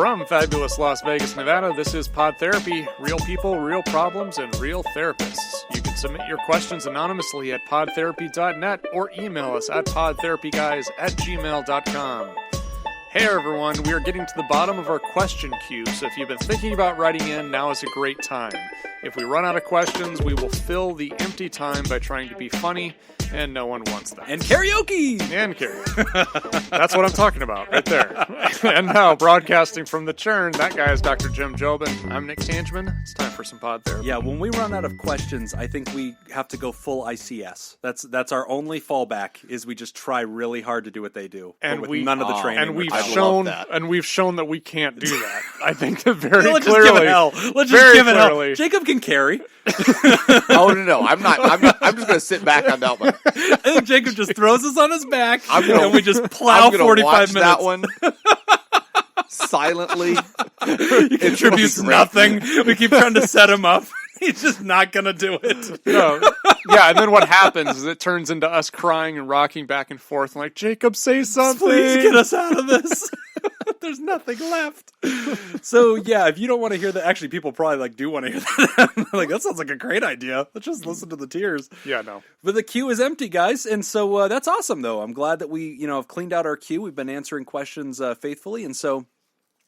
From fabulous Las Vegas, Nevada, this is Pod Therapy. Real people, real problems, and real therapists. You can submit your questions anonymously at podtherapy.net or email us at podtherapyguys@gmail.com. Hey everyone, we are getting to the bottom of our question queue, so if you've been thinking about writing in, now is a great time. If we run out of questions, we will fill the empty time by trying to be funny, and no one wants that. And karaoke! And karaoke. That's what I'm talking about, right there. And now, broadcasting from the churn, that guy is Dr. Jim Jobin. I'm Nick Tangeman. It's time for some pod therapy. Yeah, when we run out of questions, I think we have to go full ICS. That's our only fallback, is we just try really hard to do what they do, and but with none of the training. And we've shown that we can't do that. I think that very Let's clearly. Just give it hell. Let's just give it hell. Jacob can carry. Oh no! I'm not. I'm just going to sit back on that one. I think Jacob just throws us on his back, and we just plow 45 minutes. That one silently. He contributes nothing. We keep trying to set him up. He's just not going to do it. No. Yeah, and then what happens is it turns into us crying and rocking back and forth, like, Jacob, say something. Please get us out of this. There's nothing left. So, yeah, if you don't want to hear that, actually, people probably do want to hear that. Like, that sounds like a great idea. Let's just listen to the tears. Yeah, no. But the queue is empty, guys, and so that's awesome, though. I'm glad that we, have cleaned out our queue. We've been answering questions faithfully, and so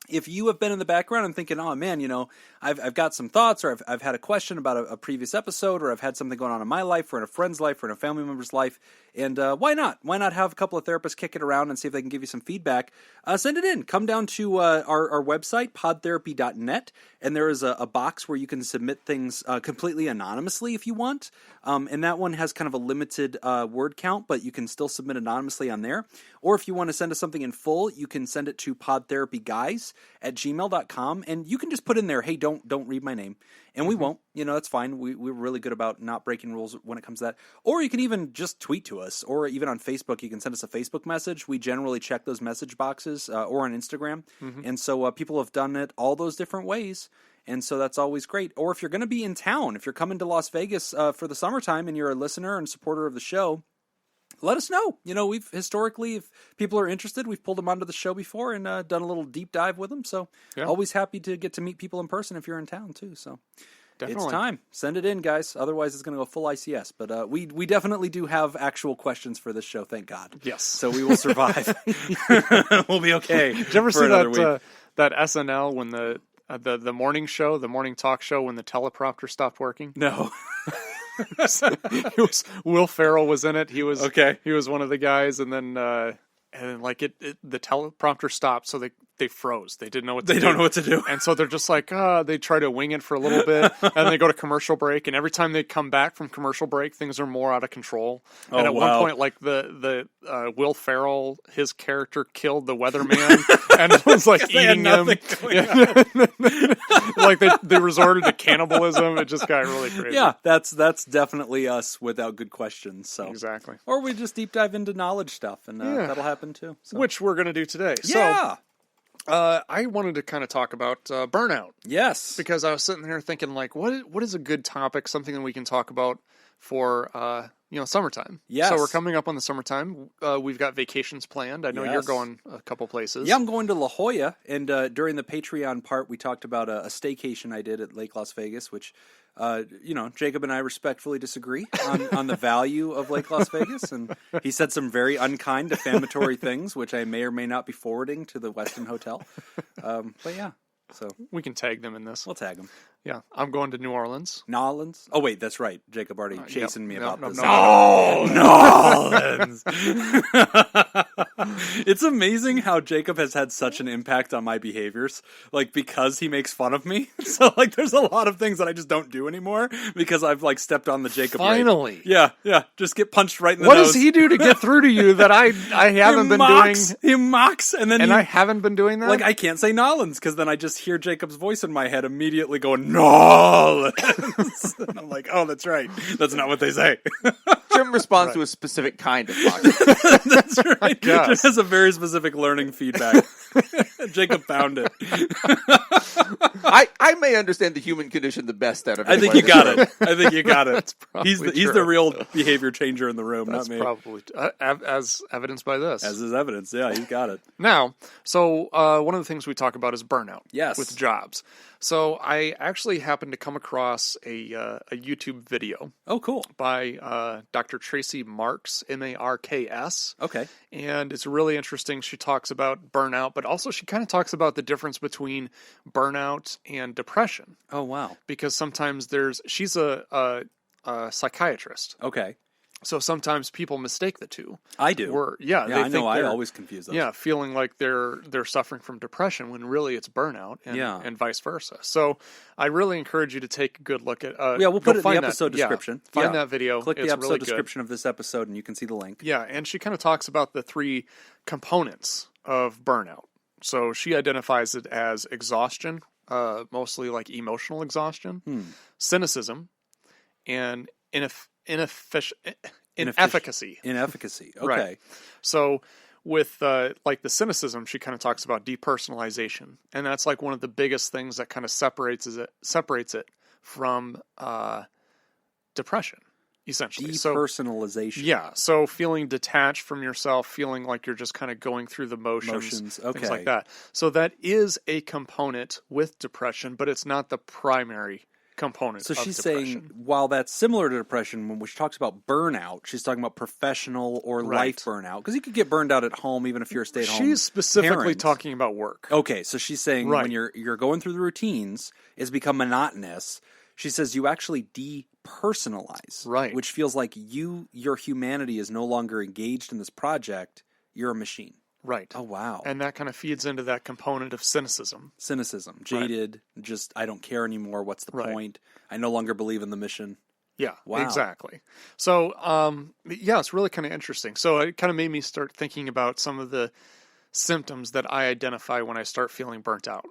if you have been in the background and thinking, oh man, I've got some thoughts, or I've had a question about a previous episode, or I've had something going on in my life, or in a friend's life, or in a family member's life, and why not? Why not have a couple of therapists kick it around and see if they can give you some feedback? Send it in. Come down to our website, podtherapy.net, and there is a box where you can submit things completely anonymously if you want. And that one has kind of a limited word count, but you can still submit anonymously on there. Or if you want to send us something in full, you can send it to podtherapyguys@gmail.com, and you can just put in there, hey, don't read my name. And we won't. That's fine. We're really good about not breaking rules when it comes to that. Or you can even just tweet to us, or even on Facebook, you can send us a Facebook message. We generally check those message boxes, or on Instagram. And so people have done it all those different ways. And so that's always great. Or if you're going to be in town, if you're coming to Las Vegas for the summertime and you're a listener and supporter of the show, let us know. We've historically, if people are interested, we've pulled them onto the show before and done a little deep dive with them. So always happy to get to meet people in person if you're in town too. So definitely. It's time. Send it in, guys. Otherwise, it's going to go full ICS. But we definitely do have actual questions for this show, thank God. Yes. So we will survive. We'll be okay. Did you ever see that SNL when the morning show, the morning talk show, when the teleprompter stopped working? No. Will Ferrell was in it. He was okay. He was one of the guys, and then the teleprompter stopped, so they froze. They didn't know what to do. They don't know what to do. And so they're just like, they try to wing it for a little bit, and they go to commercial break, and every time they come back from commercial break, things are more out of control. And at one point, the Will Ferrell, his character killed the weatherman, and it was like eating him. Like they resorted to cannibalism. It just got really crazy. Yeah, that's definitely us without good questions. So exactly. Or we just deep dive into knowledge stuff, and that'll happen too. So. Which we're going to do today. Yeah. So, I wanted to kind of talk about burnout. Yes. Because I was sitting here thinking, like, what is a good topic, something that we can talk about for, summertime. Yes. So we're coming up on the summertime. We've got vacations planned. I know you're going a couple places. Yeah, I'm going to La Jolla, and during the Patreon part, we talked about a staycation I did at Lake Las Vegas, which, Jacob and I respectfully disagree on the value of Lake Las Vegas, and he said some very unkind, defamatory things, which I may or may not be forwarding to the Westin Hotel. But yeah. So we can tag them in this. We'll tag them. Yeah, I'm going to New Orleans. Nolans? Oh wait, that's right. Jacob already chasing me about this. No, Nolans. It's amazing how Jacob has had such an impact on my behaviors, because he makes fun of me. So there's a lot of things that I just don't do anymore because I've stepped on the Jacob. Finally, rate. Yeah. Just get punched right in the nose. What does he do to get through to you that I haven't been doing? He mocks, and then I haven't been doing that. I can't say Nolans because then I just hear Jacob's voice in my head immediately going Nolans. And I'm like, oh, that's right. That's not what they say. Jim, responds to a specific kind of fox. That's right. Yes. It has a very specific learning feedback. Jacob found it. I may understand the human condition the best out of I think anyone you in got this room. it. I think you got it. probably He's the real behavior changer in the room, That's not me. probably as evidenced by this. As is evidence. Yeah, he's got it. Now, so one of the things we talk about is burnout. Yes. With jobs. So I actually happened to come across a YouTube video Oh, cool. by Dr. Tracy Marks, Marks. Okay. And it's really interesting. She talks about burnout, but also she kind of talks about the difference between burnout and depression. Oh, wow. Because sometimes she's a psychiatrist. Okay. So sometimes people mistake the two. I do. They I think know. I they're- always confuse those. Yeah, feeling like they're suffering from depression when really it's burnout, and vice versa. So I really encourage you to take a good look at. Yeah, we'll put it in the find episode that, yeah, description. find Yeah. that video. Click the It's episode really good. description of this episode, and you can see the link. Yeah, and she kind of talks about the 3 components of burnout. So she identifies it as exhaustion, mostly like emotional exhaustion, cynicism, and inefficacy. Inefficacy. Okay. Right. So with like the cynicism, she kind of talks about depersonalization, and that's like one of the biggest things that kind of separates it from depression, essentially. Depersonalization. So, yeah. So feeling detached from yourself, feeling like you're just kind of going through the motions, Okay. things like that. So that is a component with depression, but it's not the primary component. So of she's depression. saying, while that's similar to depression, when she talks about burnout, she's talking about professional or Right. life burnout. Because you could get burned out at home, even if you're a stay-at-home She's specifically parent. talking about work. Okay, so she's saying Right. when you're going through the routines, it's become monotonous. She says you actually depersonalize, Right. which feels like your humanity is no longer engaged in this project. You're a machine. Right. Oh, wow. And that kind of feeds into that component of cynicism. Cynicism, jaded, just I don't care anymore. What's the Right. point? I no longer believe in the mission. Yeah, Wow. exactly. So, yeah, it's really kind of interesting. So it kind of made me start thinking about some of the symptoms that I identify when I start feeling burnt out,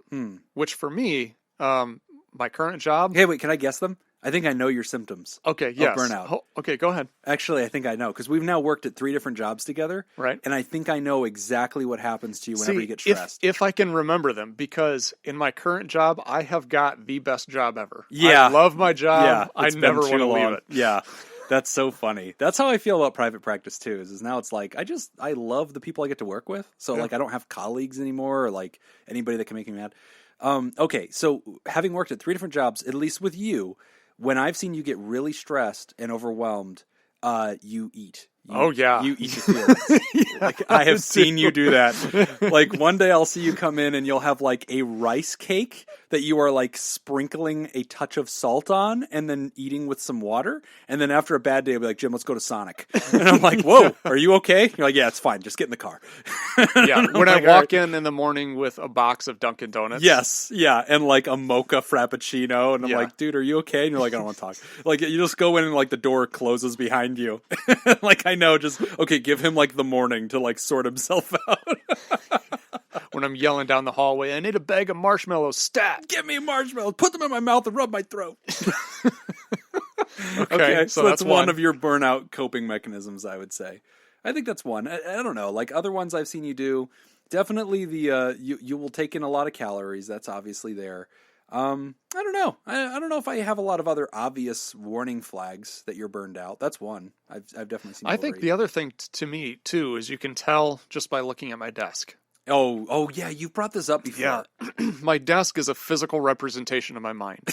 which for me, my current job. Hey, wait, can I guess them? I think I know your symptoms. Okay, yes. burnout. Okay, go ahead. Actually, I think I know, because we've now worked at 3 different jobs together. Right. And I think I know exactly what happens to you whenever you get if, stressed. if I can remember them, because in my current job, I have got the best job ever. Yeah. I love my job. Yeah, I it's been never too want to leave long. it. Yeah, that's so funny. That's how I feel about private practice too. Is now it's like I love the people I get to work with. So like I don't have colleagues anymore, or like anybody that can make me mad. Okay, so having worked at 3 different jobs, at least with you, when I've seen you get really stressed and overwhelmed, you eat. You eat your feelings. Like I have seen you do that. Like one day I'll see you come in and you'll have like a rice cake that you are like sprinkling a touch of salt on and then eating with some water. And then after a bad day, I'll be like, Jim, let's go to Sonic. And I'm like, whoa, are you okay? You're like, yeah, it's fine. Just get in the car. Yeah, when I walk in the morning with a box of Dunkin' Donuts. Yes, yeah, and like a mocha frappuccino, and I'm like, dude, are you okay? And you're like, I don't want to talk. Like, you just go in and like the door closes behind you. Like, I know, just okay, give him like the morning to like sort himself out. When I'm yelling down the hallway, I need a bag of marshmallows, stat. Give me a marshmallow, put them in my mouth, and rub my throat. Okay, so that's one of your burnout coping mechanisms, I would say. I think that's one. I don't know, like other ones I've seen you do. Definitely the you will take in a lot of calories. That's obviously there. I don't know. I don't know if I have a lot of other obvious warning flags that you're burned out. That's one. I've definitely seen. I think the other thing to me too is you can tell just by looking at my desk. Oh yeah, you've brought this up before. Yeah, my desk is a physical representation of my mind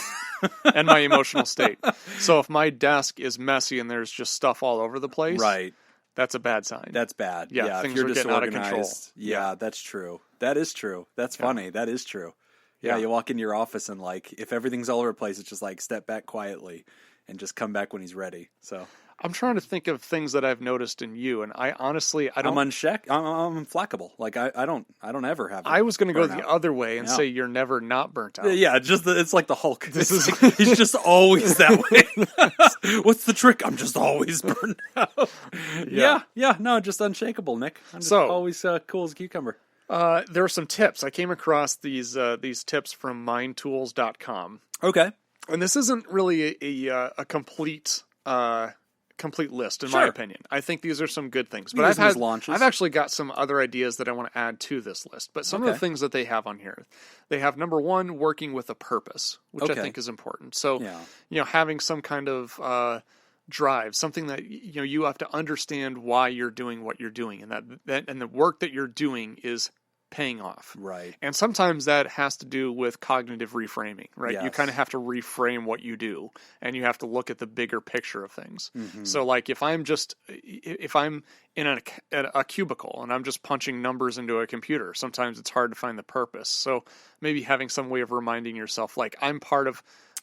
and my emotional state. So if my desk is messy and there's just stuff all over the place, Right. That's a bad sign. That's bad. Yeah, if things you're are getting out of disorganized. control. Yeah, that's true. That is true. That's funny. That is true. Yeah, you walk into your office and like if everything's all over the place, it's just like step back quietly and just come back when he's ready. So I'm trying to think of things that I've noticed in you, and I honestly don't. I'm unchecked. I'm flackable. Like I don't ever have. I was going to go the burnout. other way and say you're never not burnt out. Yeah, just it's like the Hulk. He's just always that way. What's the trick? I'm just always burned out. Yeah. No, just unshakable, Nick. I'm just always cool as a cucumber. There are some tips. I came across these tips from mindtools.com. Okay. And this isn't really a complete complete list, in my opinion. I think these are some good things. But launches. I've actually got some other ideas that I want to add to this list. But some of the things that they have on here, they have number one, working with a purpose, which I think is important. So, having some kind of drive, something that you have to understand why you're doing what you're doing, and that and the work that you're doing is paying off. Right. And sometimes that has to do with cognitive reframing, right? Yes. You kind of have to reframe what you do, and you have to look at the bigger picture of things. So like if I'm in a cubicle and I'm just punching numbers into a computer, sometimes it's hard to find the purpose. So maybe having some way of reminding yourself, like I'm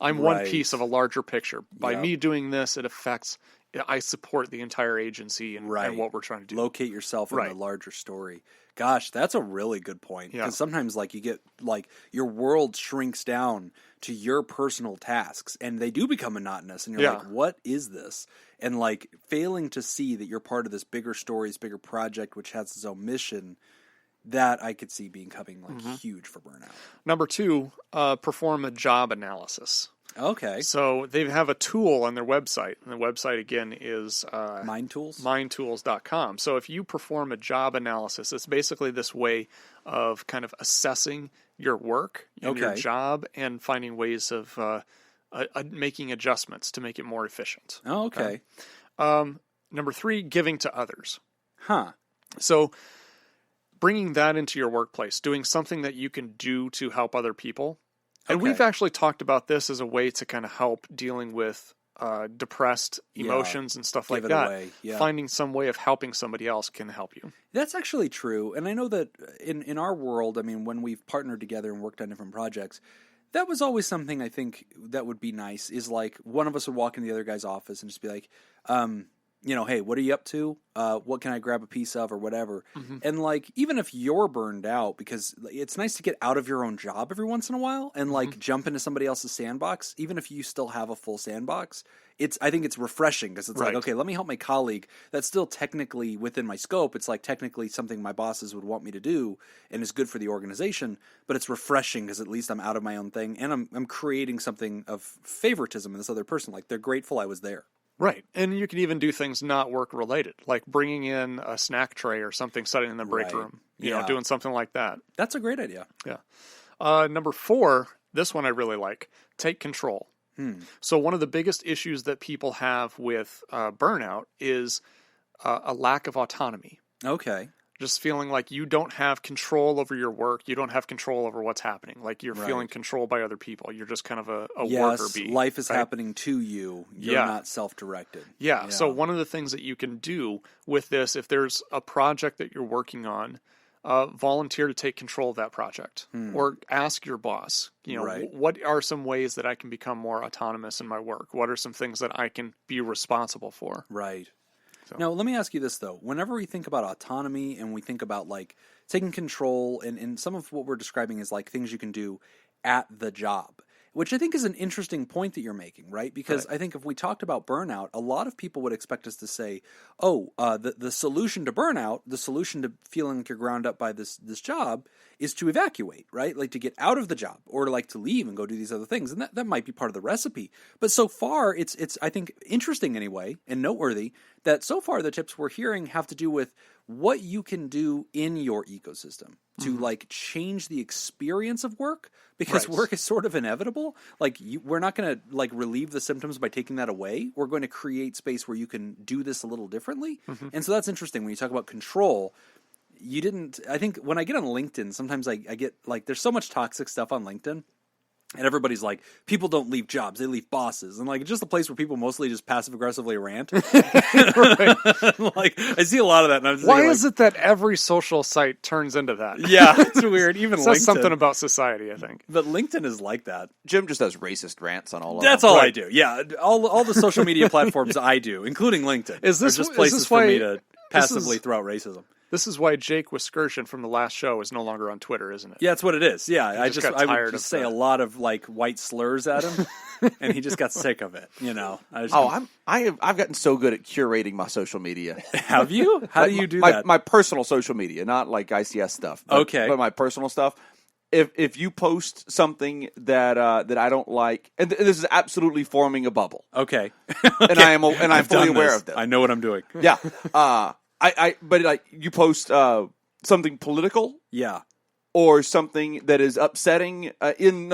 one piece of a larger picture. By me doing this, I support the entire agency and what we're trying to do. Locate yourself in the larger story. Gosh, that's a really good point. Because sometimes, like, you get, like, your world shrinks down to your personal tasks, and they do become monotonous, and you're like, what is this? And, like, failing to see that you're part of this bigger story, this bigger project, which has its own mission, that I could see becoming, like, huge for burnout. Number two, perform a job analysis. Okay. So they have a tool on their website, and the website again is mindtools.com. So if you perform a job analysis, it's basically this way of kind of assessing your work and your job and finding ways of making adjustments to make it more efficient. Oh, okay. Number three, giving to others. Huh. So bringing that into your workplace, doing something that you can do to help other people. And we've actually talked about this as a way to kind of help dealing with depressed emotions and stuff like that. Finding some way of helping somebody else can help you. That's actually true. And I know that in our world, I mean, when we've partnered together and worked on different projects, that was always something I think that would be nice, is like one of us would walk into the other guy's office and just be like, hey, what are you up to? What can I grab a piece of or whatever? And like, even if you're burned out, because it's nice to get out of your own job every once in a while and like jump into somebody else's sandbox, even if you still have a full sandbox, I think it's refreshing because it's like, okay, let me help my colleague. That's still technically within my scope. It's like technically something my bosses would want me to do and is good for the organization, but it's refreshing because at least I'm out of my own thing and I'm creating something of favoritism in this other person. Like they're grateful I was there. Right. And you can even do things not work related, like bringing in a snack tray or something, setting in the break room, you know, doing something like that. That's a great idea. Yeah. Number four, this one I really like, take control. So one of the biggest issues that people have with burnout is a lack of autonomy. Okay. Just feeling like you don't have control over your work. You don't have control over what's happening. Like you're feeling controlled by other people. You're just kind of a worker bee. Life is happening to you. You're not self-directed. Yeah. So one of the things that you can do with this, if there's a project that you're working on, volunteer to take control of that project or ask your boss, what are some ways that I can become more autonomous in my work? What are some things that I can be responsible for? Right. So. Now, let me ask you this, though. Whenever we think about autonomy and we think about, like, taking control, and some of what we're describing is, like, things you can do at the job, which I think is an interesting point that you're making, right? Because I think if we talked about burnout, a lot of people would expect us to say, the solution to burnout, the solution to feeling like you're ground up by this job is to evacuate, right? Like to get out of the job or like to leave and go do these other things. And that might be part of the recipe. But so far, it's I think, interesting anyway and noteworthy that so far the tips we're hearing have to do with what you can do in your ecosystem to like change the experience of work, because work is sort of inevitable. Like we're not going to like relieve the symptoms by taking that away. We're going to create space where you can do this a little differently. And so that's interesting when you talk about control. I think when I get on LinkedIn, sometimes I get like, there's so much toxic stuff on LinkedIn. And everybody's like, people don't leave jobs, they leave bosses. And like, it's just a place where people mostly just passive-aggressively rant. Like, I see a lot of that. And I'm just Why is it that every social site turns into that? Yeah, it's weird. Even says LinkedIn. Something about society, I think. But LinkedIn is like that. Jim just does racist rants on all of them. That's all I do. Yeah, all the social media platforms I do, including LinkedIn. Is this just places for me to passively throw out racism? This is why Jake Wiskersion from the last show is no longer on Twitter, isn't it? Yeah, that's what it is. Yeah, I would just say that. A lot of like white slurs at him, and he just got sick of it. You know. I've gotten so good at curating my social media. Have you? How do you do that? My personal social media, not like ICS stuff. But my personal stuff. if you post something that I don't like, and this is absolutely forming a bubble. Okay. And I'm fully aware of this. I know what I'm doing. Yeah. But like you post something political, Yeah. or something that is upsetting in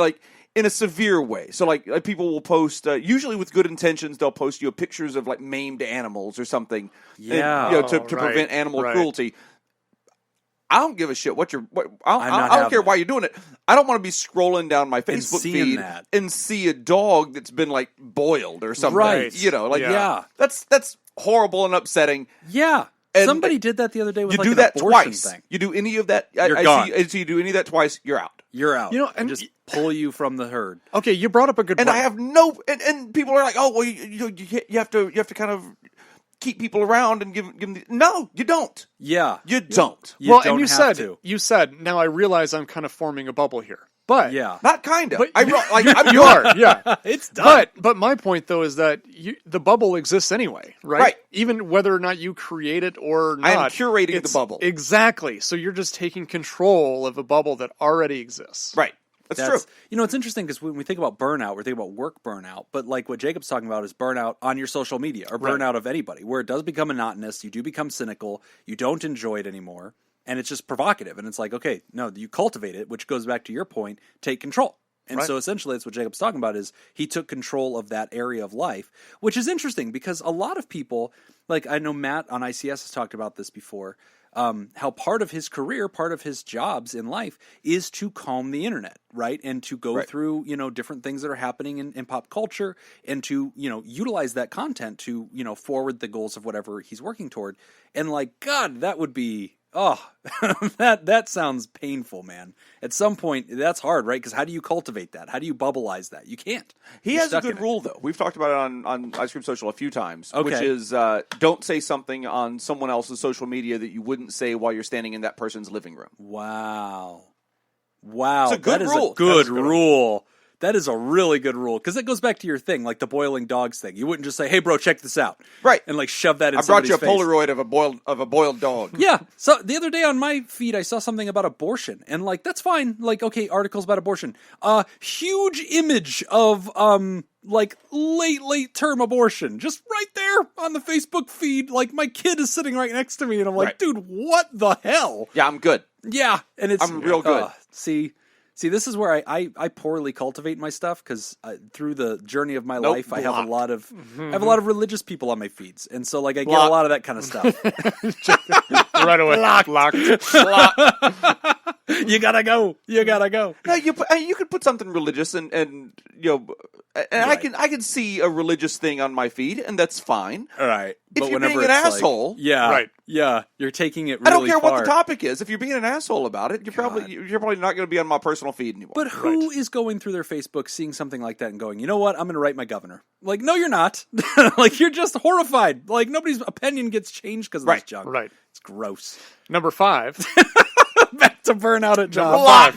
a severe way. So like people will post usually with good intentions. They'll post pictures of like maimed animals or something. Yeah. And, to prevent animal cruelty. I don't give a shit I don't care why you're doing it. I don't want to be scrolling down my Facebook feed and see a dog that's been like boiled or something. Right. That's horrible and upsetting. Yeah. And somebody did that the other day with you do an that abortion twice. thing. You do any of that, You're gone. So you do any of that twice, you're out. You're out. And just pull you from the herd. Okay, you brought up a good point. And I have and people are like, oh well, you have to kind of keep people around and give them. No, you don't. Yeah, you don't. And you said. Now I realize I'm kind of forming a bubble here. But not kind of. You are, yeah. It's done. But my point though is that the bubble exists anyway, right? Right. Even whether or not you create it or not, I am curating the bubble. Exactly. So you're just taking control of a bubble that already exists. Right. That's true. It's interesting because when we think about burnout, we're thinking about work burnout. But like what Jacob's talking about is burnout on your social media or burnout of anybody, where it does become monotonous. You do become cynical. You don't enjoy it anymore. And it's just provocative. And it's like, okay, no, you cultivate it, which goes back to your point, take control. And so essentially that's what Jacob's talking about is he took control of that area of life, which is interesting because a lot of people, like I know Matt on ICS has talked about this before, how part of his career, part of his jobs in life is to calm the internet, right? And to go through, different things that are happening in pop culture and to, utilize that content to, forward the goals of whatever he's working toward. And like, God, that would be... Oh, that sounds painful, man. At some point, that's hard, right? Because how do you cultivate that? How do you bubbleize that? You can't. He has a good rule, though. We've talked about it on Ice Cream Social a few times, which Okay. is don't say something on someone else's social media that you wouldn't say while you're standing in that person's living room. Wow. It's a good rule. A good rule. That is a really good rule because it goes back to your thing, like the boiling dogs thing. You wouldn't just say, "Hey, bro, check this out," right? And like shove that in. I brought you a face. Polaroid of a boiled dog. Yeah. So the other day on my feed, I saw something about abortion, and like that's fine. Like, okay, articles about abortion. Huge image of like late term abortion, just right there on the Facebook feed. Like my kid is sitting right next to me, and I'm like, dude, what the hell? Yeah, I'm good. Yeah, and I'm real good. See, this is where I poorly cultivate my stuff because through the journey of my life, I have a lot of religious people on my feeds, and so like I get a lot of that kind of stuff. Right away, blocked. You gotta go. No, you could put something religious and I can see a religious thing on my feed, and that's fine. All right. If you're being an asshole, you're taking it really I don't care far. what the topic is. If you're being an asshole about it, you're probably not going to be on my personal feed anymore. But who is going through their Facebook, seeing something like that, and going, you know what? I'm going to write my governor. Like, no, you're not. Like, you're just horrified. Like, nobody's opinion gets changed because of this junk. Right. It's gross. Number 5. Back to burnout at job.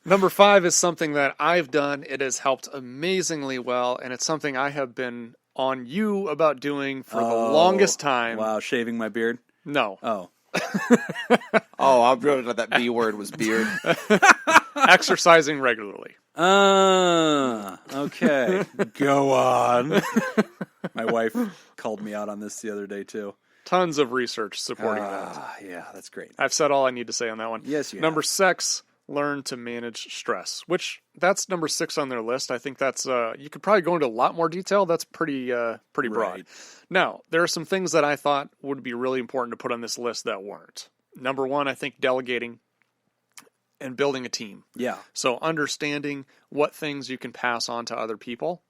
Number 5 is something that I've done. It has helped amazingly well, and it's something I have been on you about doing for the longest time. Wow, shaving my beard? No. Oh. I'm really glad that B word was beard. Exercising regularly. Okay. Go on. My wife called me out on this the other day, too. Tons of research supporting that. Yeah, that's great. I've said all I need to say on that one. Yes, you Number have. 6, learn to manage stress, which that's number 6 on their list. I think that's, you could probably go into a lot more detail. That's pretty broad. Right. Now, there are some things that I thought would be really important to put on this list that weren't. Number 1, I think delegating and building a team. Yeah. So understanding what things you can pass on to other people.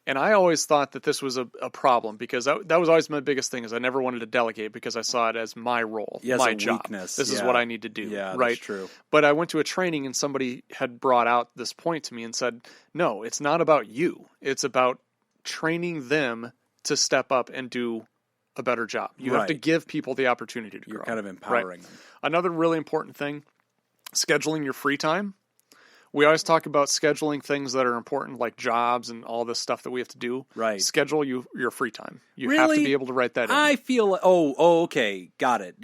And I always thought that this was a problem because that was always my biggest thing is I never wanted to delegate because I saw it as my role, my job. Weakness. This is what I need to do. Yeah, right? That's true. But I went to a training and somebody had brought out this point to me and said, no, it's not about you. It's about training them to step up and do a better job. You have to give people the opportunity to grow. You're kind of empowering them. Another really important thing, scheduling your free time. We always talk about scheduling things that are important, like jobs and all this stuff that we have to do. Right. Schedule your free time. You really? have to be able to write that in. I feel, okay, got it.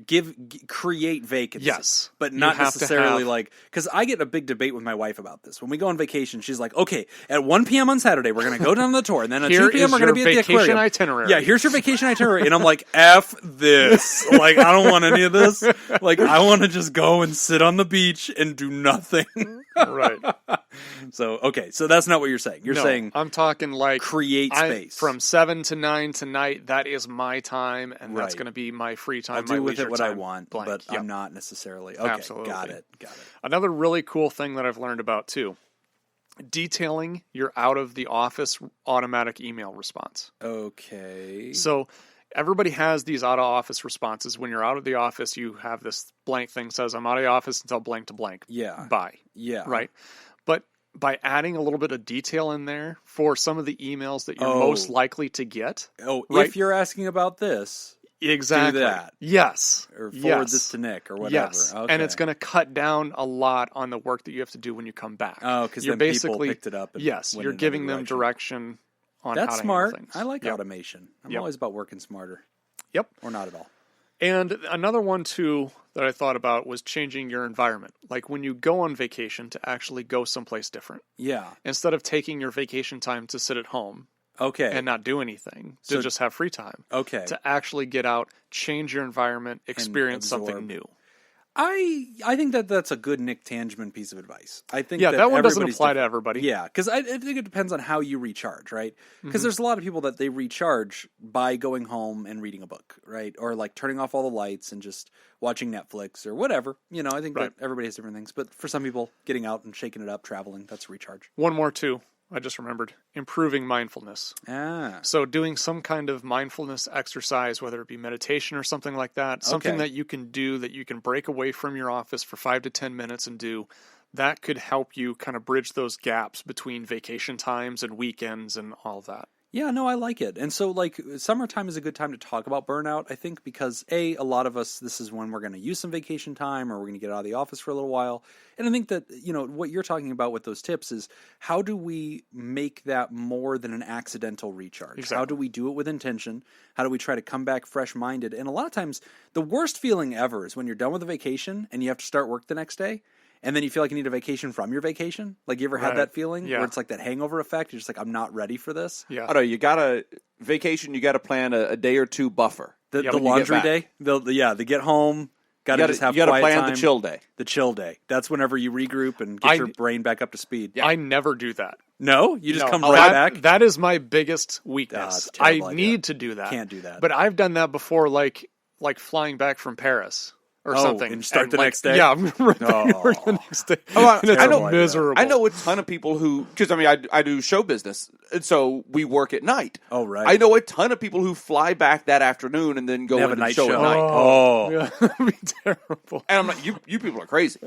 Create vacancies. Yes. But not necessarily like, because I get a big debate with my wife about this. When we go on vacation, she's like, okay, at 1 p.m. on Saturday, we're going to go down the tour, and then at 2 p.m. we're going to be at the aquarium. Vacation itinerary. Yeah, here's your vacation itinerary. And I'm like, F this. Like, I don't want any of this. Like, I want to just go and sit on the beach and do nothing. Right. So, okay, so that's not what you're saying. You're saying I'm talking like create space. From 7 to 9 tonight, that is my time, and that's going to be my free time. I'll do with it what time, I want, blank. but Yep. I'm not necessarily. Okay, Absolutely. got it. Another really cool thing that I've learned about, too, detailing your out-of-the-office automatic email response. Okay. So everybody has these out-of-office responses. When you're out of the office, you have this blank thing that says, I'm out of the office until blank to blank. Yeah. Bye. Yeah. Right? But by adding a little bit of detail in there for some of the emails that you're most likely to get. Oh, right? If you're asking about this, exactly. do that. Yes. Or forward this to Nick or whatever. Yes. Okay. And it's going to cut down a lot on the work that you have to do when you come back. Oh, because you're basically picked it up. And yes, you're giving them direction on That's how to smart. handle things. I like automation. I'm always about working smarter. Yep. Or not at all. And another one, too, that I thought about was changing your environment. Like when you go on vacation, to actually go someplace different. Yeah. Instead of taking your vacation time to sit at home. Okay. And not do anything, to just have free time. Okay. To actually get out, change your environment, experience something new. I think that's a good Nick Tangeman piece of advice. I think that one doesn't apply to everybody. Yeah, because I think it depends on how you recharge, right? Because there's a lot of people that they recharge by going home and reading a book, right? Or like turning off all the lights and just watching Netflix or whatever. You know, I think that everybody has different things. But for some people, getting out and shaking it up, traveling, that's recharge. One more, too. I just remembered. Improving mindfulness. So doing some kind of mindfulness exercise, whether it be meditation or something like that, something that you can do that you can break away from your office for 5 to 10 minutes and do, that could help you kind of bridge those gaps between vacation times and weekends and all that. Yeah, no, I like it. And so, like, summertime is a good time to talk about burnout, I think, because, A, a lot of us, this is when we're going to use some vacation time or we're going to get out of the office for a little while. And I think that, you know, what you're talking about with those tips is how do we make that more than an accidental recharge? Exactly. How do we do it with intention? How do we try to come back fresh-minded? And a lot of times, the worst feeling ever is when you're done with a vacation and you have to start work the next day. And then you feel like you need a vacation from your vacation. Like, you ever had that feeling where it's like that hangover effect? You're just like, I'm not ready for this. Yeah. I know you got to vacation. You got to plan a day or two buffer. The laundry day. The get home. Got to just have quiet time. You got to plan the chill day. The chill day. That's whenever you regroup and get your brain back up to speed. Yeah. I never do that. No, you just come right back. That is my biggest weakness. I need to do that. Can't do that. But I've done that before, like flying back from Paris. Or something. And start the next day? Yeah, I'm right back to work the next day. I know miserable. I know a ton of people who, because I mean, I do show business, and so we work at night. Oh, right. I know a ton of people who fly back that afternoon and then go have in a and show night at night. Oh, yeah, that'd be terrible. And I'm like, you people are crazy.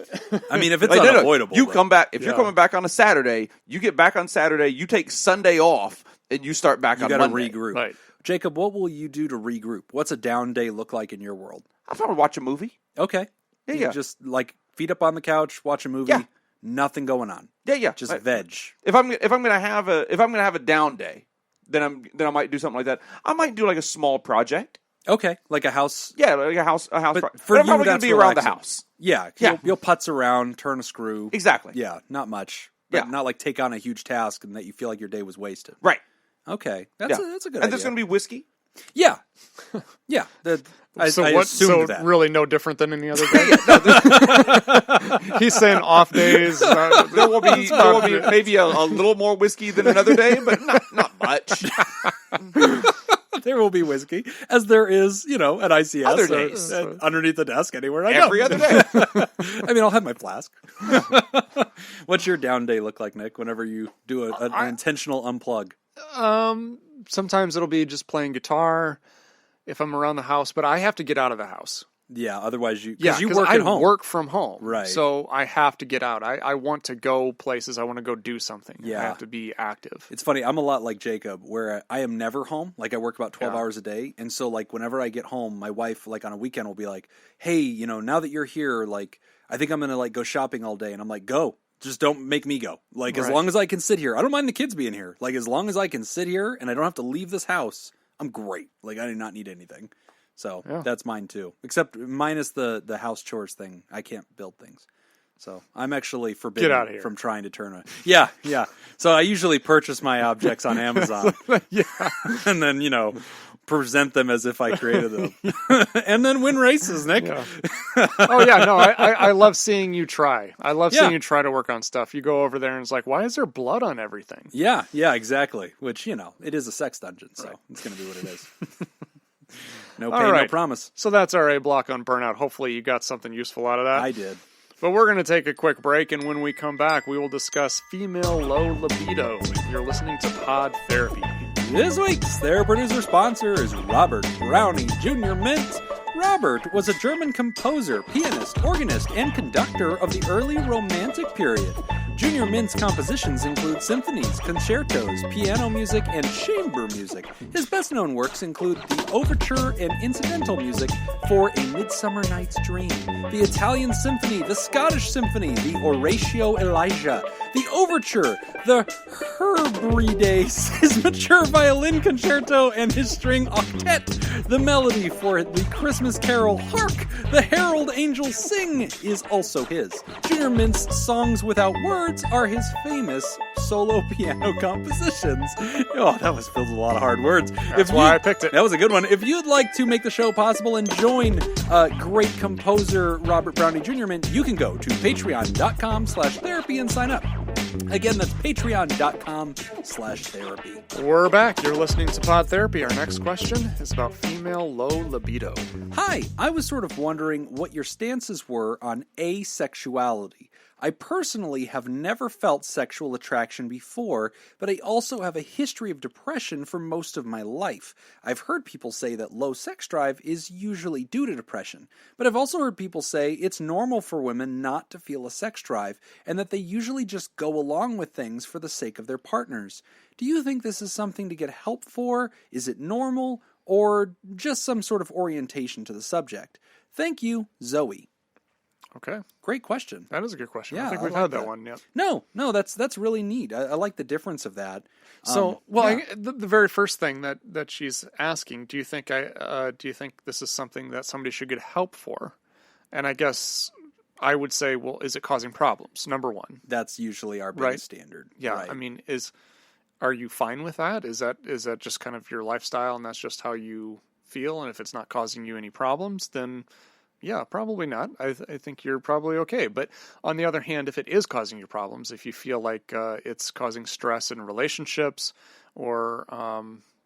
I mean, if it's unavoidable. You come back, if you're coming back on a Saturday, you get back on Saturday, you take Sunday off, and you start back on Monday. You got to regroup. Right. Jacob, what will you do to regroup? What's a down day look like in your world? I'll probably watch a movie. Okay. Yeah. Just like feet up on the couch, watch a movie. Yeah. Nothing going on. Yeah. Just veg. If I'm gonna have a down day, then I might do something like that. I might do like a small project. Okay, like a house. Yeah, like a house. But I'm you, probably gonna be around the house. Yeah. You'll putz around, turn a screw. Exactly. Yeah, not much. But not like take on a huge task and that you feel like your day was wasted. Right. Okay, that's a good idea. And there's gonna be whiskey. Yeah. Yeah. I assumed that. Really no different than any other day. He's saying off days. There will be maybe a little more whiskey than another day, but not much. There will be whiskey, as there is, at ICS. Other days. Underneath the desk, anywhere I go. Every other day. I mean, I'll have my flask. What's your down day look like, Nick, whenever you do an intentional unplug? Sometimes it'll be just playing guitar if I'm around the house, but I have to get out of the house. Yeah, otherwise you work at home. Work from home. Right. So I have to get out. I want to go places. I want to go do something. Yeah. I have to be active. It's funny. I'm a lot like Jacob, where I am never home. Like, I work about 12 hours a day. And so, like, whenever I get home, my wife, like, on a weekend will be like, hey, now that you're here, like, I think I'm going to, like, go shopping all day. And I'm like, go. Just don't make me go. Like, as long as I can sit here. I don't mind the kids being here. Like, as long as I can sit here and I don't have to leave this house, I'm great. Like, I do not need anything. So, that's mine, too. Except minus the house chores thing. I can't build things. So, I'm actually forbidden from trying to turn a... Yeah. So, I usually purchase my objects on Amazon. And then, present them as if I created them. And then win races, Nick. Yeah. I love seeing you try. I love seeing you try to work on stuff. You go over there and it's like, why is there blood on everything? Yeah, exactly. Which, it is a sex dungeon, so it's going to be what it is. No pain, no promise. So that's our A block on Burnout. Hopefully you got something useful out of that. I did. But we're going to take a quick break, and when we come back, we will discuss female low libido. You're listening to Pod Therapy. This week's TheraPod sponsor is Robert Brownie Jr. Mint. Robert was a German composer, pianist, organist, and conductor of the early Romantic period. Junior Mint's compositions include symphonies, concertos, piano music, and chamber music. His best-known works include the overture and incidental music for A Midsummer Night's Dream, the Italian Symphony, the Scottish Symphony, the Oratio Elijah, the overture, the Hebrides, his mature violin concerto, and his string octet. The melody for the Christmas carol Hark, the Herald Angels Sing is also his. Junior Mint's Songs Without Words are his famous solo piano compositions. Oh, that was filled with a lot of hard words. That's why I picked it. That was a good one. If you'd like to make the show possible and join great composer Robert Brownie Jr. Mint, you can go to patreon.com/therapy and sign up. Again, that's patreon.com/therapy. We're back. You're listening to Pod Therapy. Our next question is about female low libido. Hi, I was sort of wondering what your stances were on asexuality. I personally have never felt sexual attraction before, but I also have a history of depression for most of my life. I've heard people say that low sex drive is usually due to depression, but I've also heard people say it's normal for women not to feel a sex drive, and that they usually just go along with things for the sake of their partners. Do you think this is something to get help for? Is it normal? Or just some sort of orientation to the subject? Thank you, Zoe. Okay. Great question. That is a good question. Yeah, I think we've had that one yet. No, that's really neat. I like the difference of that. So, the very first thing that she's asking, do you think this is something that somebody should get help for? And I guess I would say, well, is it causing problems? Number one. That's usually our biggest standard. Yeah. Right. I mean, are you fine with that? Is that just kind of your lifestyle and that's just how you feel? And if it's not causing you any problems, then yeah, probably not. I think you're probably okay. But on the other hand, if it is causing you problems, if you feel like it's causing stress in relationships or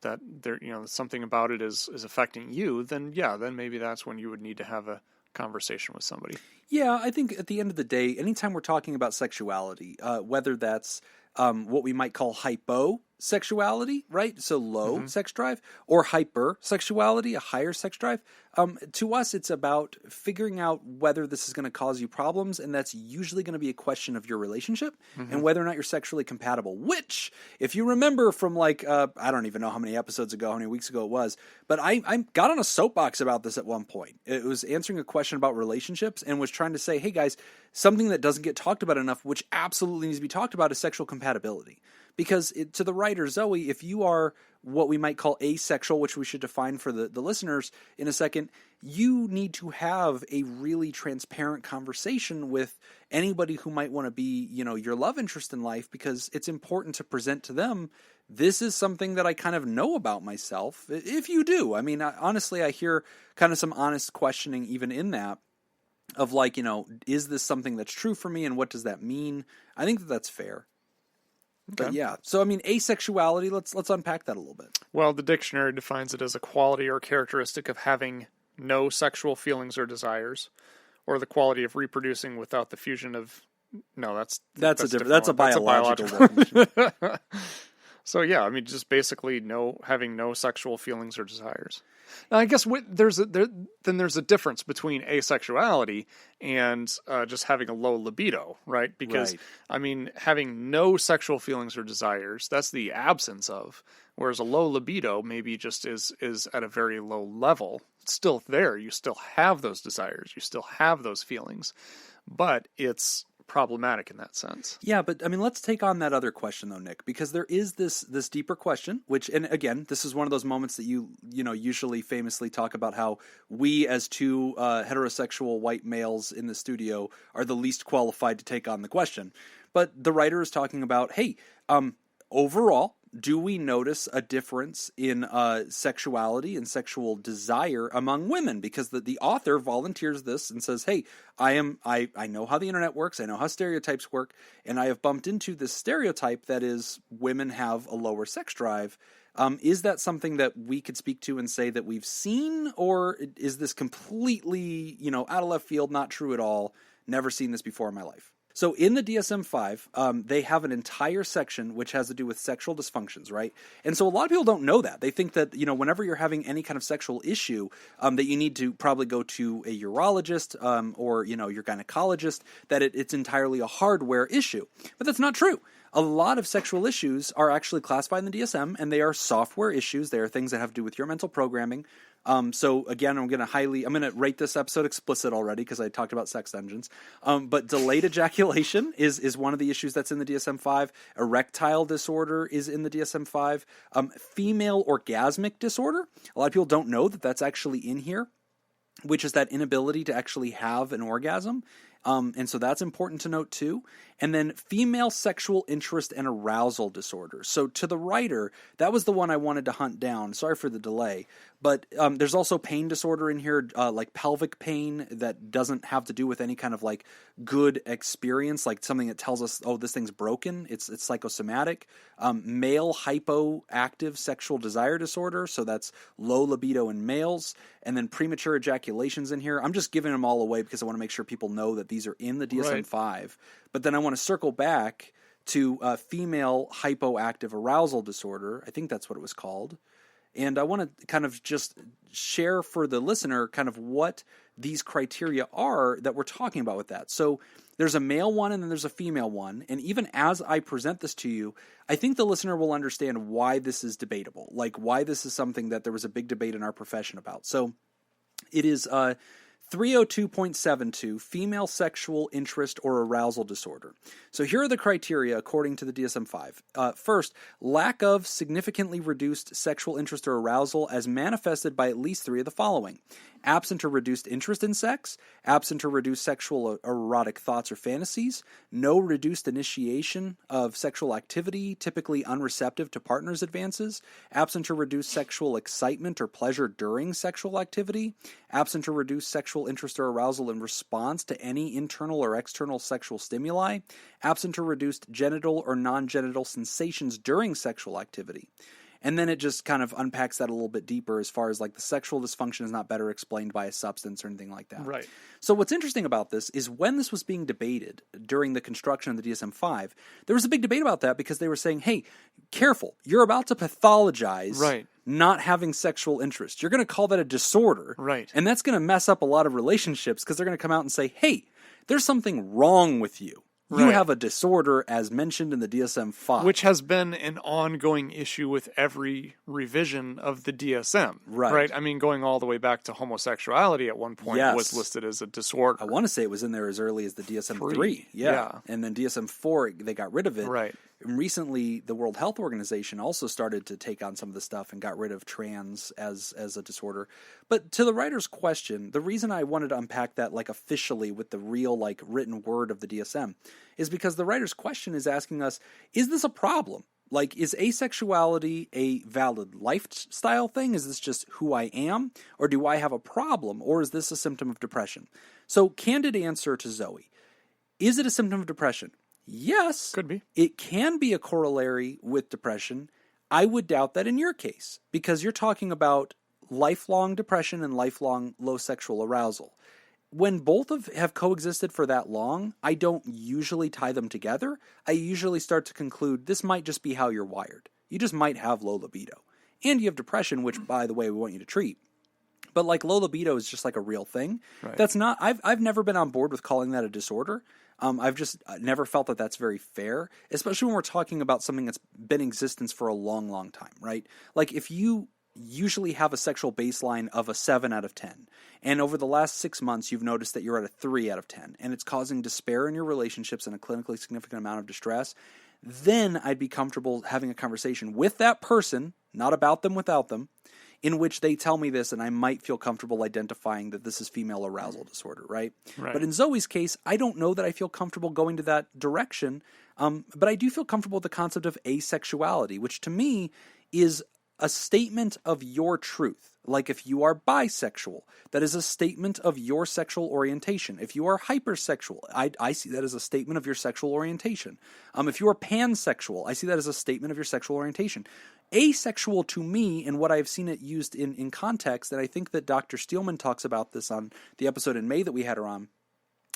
that there, something about it is affecting you, then maybe that's when you would need to have a conversation with somebody. Yeah, I think at the end of the day, anytime we're talking about sexuality, whether that's what we might call hyposexuality, right? So low sex drive, or hypersexuality, a higher sex drive. To us, it's about figuring out whether this is going to cause you problems, and that's usually going to be a question of your relationship and whether or not you're sexually compatible. Which, if you remember from I don't even know how many episodes ago, how many weeks ago it was, but I got on a soapbox about this at one point. It was answering a question about relationships and was trying to say, hey guys, something that doesn't get talked about enough, which absolutely needs to be talked about, is sexual compatibility. Because to the writer, Zoe, if you are what we might call asexual, which we should define for the listeners in a second, you need to have a really transparent conversation with anybody who might want to be, your love interest in life, because it's important to present to them, this is something that I kind of know about myself. If you do. I mean, honestly, I hear kind of some honest questioning even in that of is this something that's true for me and what does that mean? I think that's fair. Okay. But yeah, so I mean, asexuality, let's unpack that a little bit. Well, the dictionary defines it as a quality or characteristic of having no sexual feelings or desires, or the quality of reproducing without the fusion of... No, that's a biological definition. So yeah, I mean, just basically having no sexual feelings or desires. Now, I guess there's a difference between asexuality and just having a low libido, right? Because I mean, having no sexual feelings or desires, that's the absence of. Whereas a low libido maybe just is at a very low level. It's still there. You still have those desires. You still have those feelings, but it's problematic in that sense. Yeah, but I mean, let's take on that other question though, Nick, because there is this deeper question, which, and again, this is one of those moments that you usually famously talk about how we as two heterosexual white males in the studio are the least qualified to take on the question. But the writer is talking about, hey, overall, do we notice a difference in sexuality and sexual desire among women? Because the author volunteers this and says, hey, I know how the internet works, I know how stereotypes work, and I have bumped into this stereotype that is women have a lower sex drive. Is that something that we could speak to and say that we've seen, or is this completely, out of left field, not true at all, never seen this before in my life? So in the DSM-5, they have an entire section which has to do with sexual dysfunctions, right? And so a lot of people don't know that. They think that, whenever you're having any kind of sexual issue, that you need to probably go to a urologist or, your gynecologist, that it's entirely a hardware issue. But that's not true. A lot of sexual issues are actually classified in the DSM, and they are software issues. They are things that have to do with your mental programming. So again, I'm going to rate this episode explicit already because I talked about sex dungeons. But delayed ejaculation is one of the issues that's in the DSM-5. Erectile disorder is in the DSM-5. Female orgasmic disorder. A lot of people don't know that that's actually in here, which is that inability to actually have an orgasm. And so that's important to note too. And then female sexual interest and arousal disorder. So to the writer, that was the one I wanted to hunt down. Sorry for the delay. But there's also pain disorder in here, like pelvic pain that doesn't have to do with any kind of like good experience, like something that tells us, oh, this thing's broken. It's psychosomatic. Male hypoactive sexual desire disorder. So that's low libido in males. And then premature ejaculations in here. I'm just giving them all away because I want to make sure people know that these are in the DSM-5. Right. But then I want to circle back to female hypoactive arousal disorder. I think that's what it was called. And I want to kind of just share for the listener kind of what these criteria are that we're talking about with that. So there's a male one and then there's a female one. And even as I present this to you, I think the listener will understand why this is debatable, like why this is something that there was a big debate in our profession about. So it is 302.72, female sexual interest or arousal disorder. So here are the criteria according to the DSM-5. First, lack of significantly reduced sexual interest or arousal as manifested by at least three of the following. Absent or reduced interest in sex, absent or reduced sexual or erotic thoughts or fantasies, no reduced initiation of sexual activity, typically unreceptive to partner's advances, absent or reduced sexual excitement or pleasure during sexual activity, absent or reduced sexual interest or arousal in response to any internal or external sexual stimuli, absent or reduced genital or non-genital sensations during sexual activity. And then it just kind of unpacks that a little bit deeper as far as like the sexual dysfunction is not better explained by a substance or anything like that. Right. So what's interesting about this is when this was being debated during the construction of the DSM-5, there was a big debate about that because they were saying, hey, careful, you're about to pathologize not having sexual interest. You're going to call that a disorder. Right. And that's going to mess up a lot of relationships because they're going to come out and say, hey, there's something wrong with you. You have a disorder as mentioned in the DSM-5. Which has been an ongoing issue with every revision of the DSM. Right? I mean, going all the way back to homosexuality at one point was listed as a disorder. I want to say it was in there as early as the DSM-3. Yeah. And then DSM-4, they got rid of it. Right. And recently, the World Health Organization also started to take on some of the stuff and got rid of trans as a disorder. But to the writer's question, the reason I wanted to unpack that like officially with the real like written word of the DSM is because the writer's question is asking us, is this a problem? Like, is asexuality a valid lifestyle thing? Is this just who I am? Or do I have a problem? Or is this a symptom of depression? So, candid answer to Zoe. Is it a symptom of depression? Yes. Could be. It can be a corollary with depression. I would doubt that in your case, because you're talking about lifelong depression and lifelong low sexual arousal. When both have coexisted for that long, I don't usually tie them together. I usually start to conclude this might just be how you're wired. You just might have low libido. And you have depression, which, by the way, we want you to treat. But like low libido is just like a real thing. Right. That's not. I've never been on board with calling that a disorder. I've just never felt that that's very fair, especially when we're talking about something that's been in existence for a long, long time, right? Like if you usually have a sexual baseline of a 7 out of 10, and over the last 6 months you've noticed that you're at a 3 out of 10, and it's causing despair in your relationships and a clinically significant amount of distress, then I'd be comfortable having a conversation with that person, not about them, without them, in which they tell me this, and I might feel comfortable identifying that this is female arousal disorder, right? But in Zoe's case, I don't know that I feel comfortable going to that direction, but I do feel comfortable with the concept of asexuality, which to me is a statement of your truth. Like if you are bisexual, that is a statement of your sexual orientation. If you are hypersexual, I see that as a statement of your sexual orientation. If you are pansexual, I see that as a statement of your sexual orientation. Asexual to me, and what I've seen it used in context, and I think that Dr. Steelman talks about this on the episode in May that we had her on,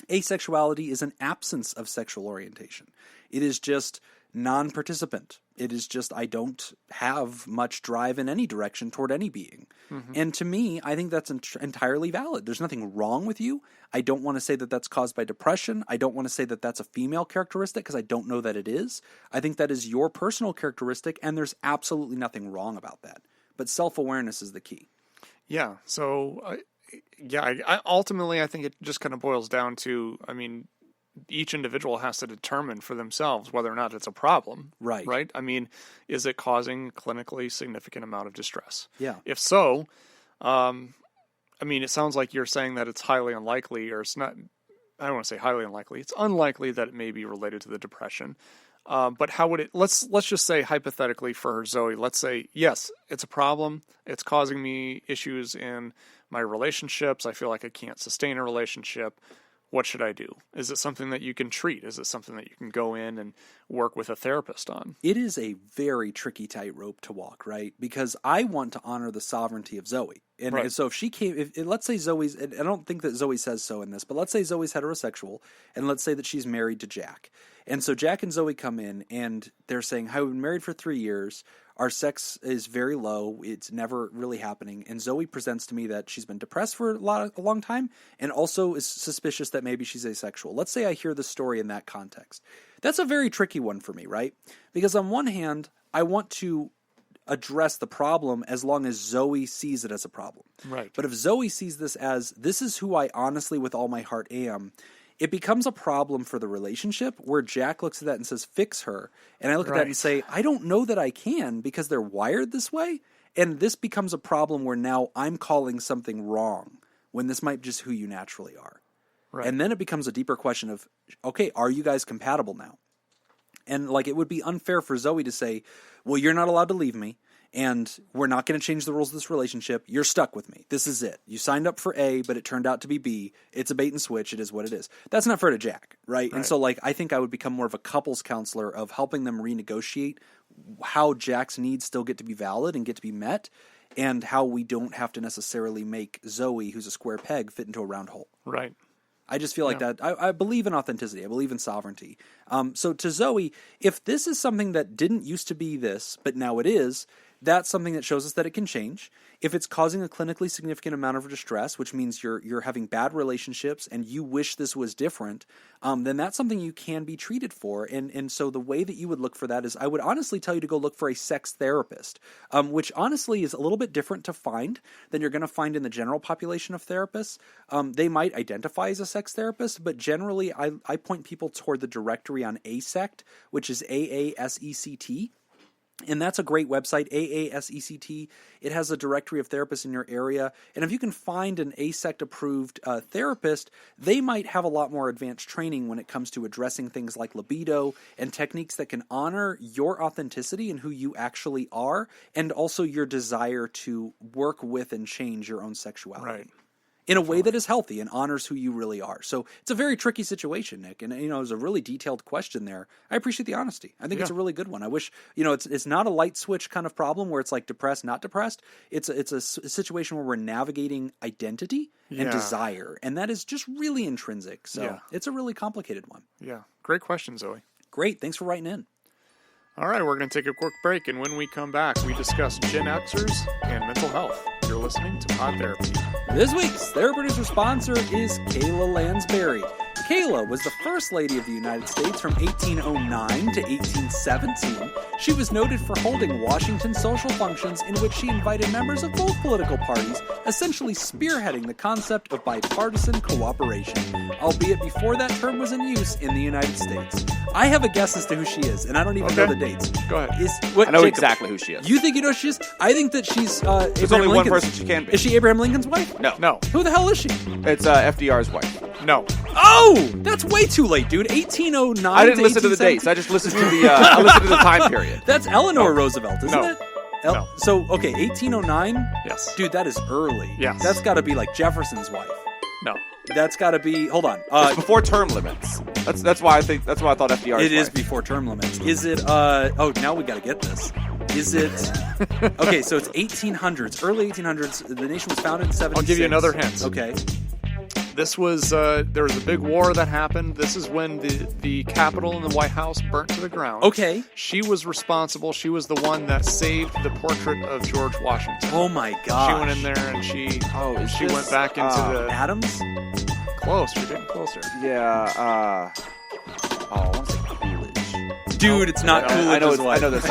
asexuality is an absence of sexual orientation. It is just non-participant. It is just, I don't have much drive in any direction toward any being. And to me, I think that's entirely valid. There's nothing wrong with you. I don't want to say that that's caused by depression. I don't want to say that that's a female characteristic because I don't know that it is. I think that is your personal characteristic, and there's absolutely nothing wrong about that. But self-awareness is the key. Yeah. So, I ultimately, I think it just kind of boils down to, each individual has to determine for themselves whether or not it's a problem. Right? Is it causing clinically significant amount of distress? Yeah. If so, it sounds like you're saying that it's highly unlikely, or it's not, I don't want to say highly unlikely. It's unlikely that it may be related to the depression. But how would it, let's just say hypothetically for Zoe, let's say, yes, it's a problem. It's causing me issues in my relationships. I feel like I can't sustain a relationship. What should I do? Is it something that you can treat? Is it something that you can go in and work with a therapist on? It is a very tricky tightrope to walk, right? Because I want to honor the sovereignty of Zoe. And so if she came, let's say Zoe's, I don't think that Zoe says so in this, but let's say Zoe's heterosexual, and let's say that she's married to Jack. And so Jack and Zoe come in, and they're saying, "Hi, we've been married for 3 years. Our sex is very low. It's never really happening." And Zoe presents to me that she's been depressed for a long time, and also is suspicious that maybe she's asexual. Let's say I hear the story in that context. That's a very tricky one for me, right? Because on one hand, I want to address the problem as long as Zoe sees it as a problem. Right. But if Zoe sees this as, this is who I honestly with all my heart am, it becomes a problem for the relationship where Jack looks at that and says, fix her. And I look at that and say, I don't know that I can because they're wired this way. And this becomes a problem where now I'm calling something wrong when this might just who you naturally are. Right. And then it becomes a deeper question of, okay, are you guys compatible now? And like, it would be unfair for Zoe to say, well, you're not allowed to leave me, and we're not going to change the rules of this relationship. You're stuck with me. This is it. You signed up for A, but it turned out to be B. It's a bait and switch. It is what it is. That's not fair to Jack, right? And so, like, I think I would become more of a couples counselor of helping them renegotiate how Jack's needs still get to be valid and get to be met, and how we don't have to necessarily make Zoe, who's a square peg, fit into a round hole. Right. I just feel like that. I believe in authenticity. I believe in sovereignty. So to Zoe, if this is something that didn't used to be this, but now it is, that's something that shows us that it can change. If it's causing a clinically significant amount of distress, which means you're having bad relationships and you wish this was different, then that's something you can be treated for. And so the way that you would look for that is, I would honestly tell you to go look for a sex therapist, which honestly is a little bit different to find than you're going to find in the general population of therapists. They might identify as a sex therapist, but generally I point people toward the directory on AASECT, which is AASECT. And that's a great website, AASECT. It has a directory of therapists in your area. And if you can find an AASECT-approved therapist, they might have a lot more advanced training when it comes to addressing things like libido and techniques that can honor your authenticity and who you actually are, and also your desire to work with and change your own sexuality. Right. In a way that is healthy and honors who you really are. So it's a very tricky situation, Nick. And, it was a really detailed question there. I appreciate the honesty. I think it's a really good one. I wish, it's not a light switch kind of problem where it's like depressed, not depressed. It's a situation where we're navigating identity and desire. And that is just really intrinsic. So it's a really complicated one. Yeah. Great question, Zoe. Great. Thanks for writing in. All right, we're going to take a quick break, and when we come back, we discuss Gen-Xers and mental health. You're listening to Pod Therapy. This week's Therapy Producer sponsor is Kayla Lansbury. Kayla was the First Lady of the United States from 1809 to 1817. She was noted for holding Washington social functions in which she invited members of both political parties, essentially spearheading the concept of bipartisan cooperation, albeit before that term was in use in the United States. I have a guess as to who she is, and I don't even know the dates. Go ahead. I know Jacob, exactly who she is. You think you know who she is? I think that she's There's only one person she can be. Is she Abraham Lincoln's wife? No. Who the hell is she? It's FDR's wife. No. Oh, that's way too late, dude. 1809. I didn't listen to the dates. I just listened to the. I listened to the time period. That's Eleanor Roosevelt, isn't it? No. So 1809. Yes. Dude, that is early. Yes. That's got to be like Jefferson's wife. No. That's got to be. Hold on. It's before term limits. That's why I thought FDR. It is before term limits. Is it? Oh, now we got to get this. Is it? Okay, so it's 1800s, early 1800s. The nation was founded in 76. I'll give you another hint. Okay. This was there was a big war that happened. This is when the Capitol and the White House burnt to the ground. Okay. She was responsible. She was the one that saved the portrait of George Washington. Oh my gosh. She went in there and she went back into the Adams. Close. You're getting closer. Yeah. I want to say Coolidge. Dude, it's not Coolidge. I know that's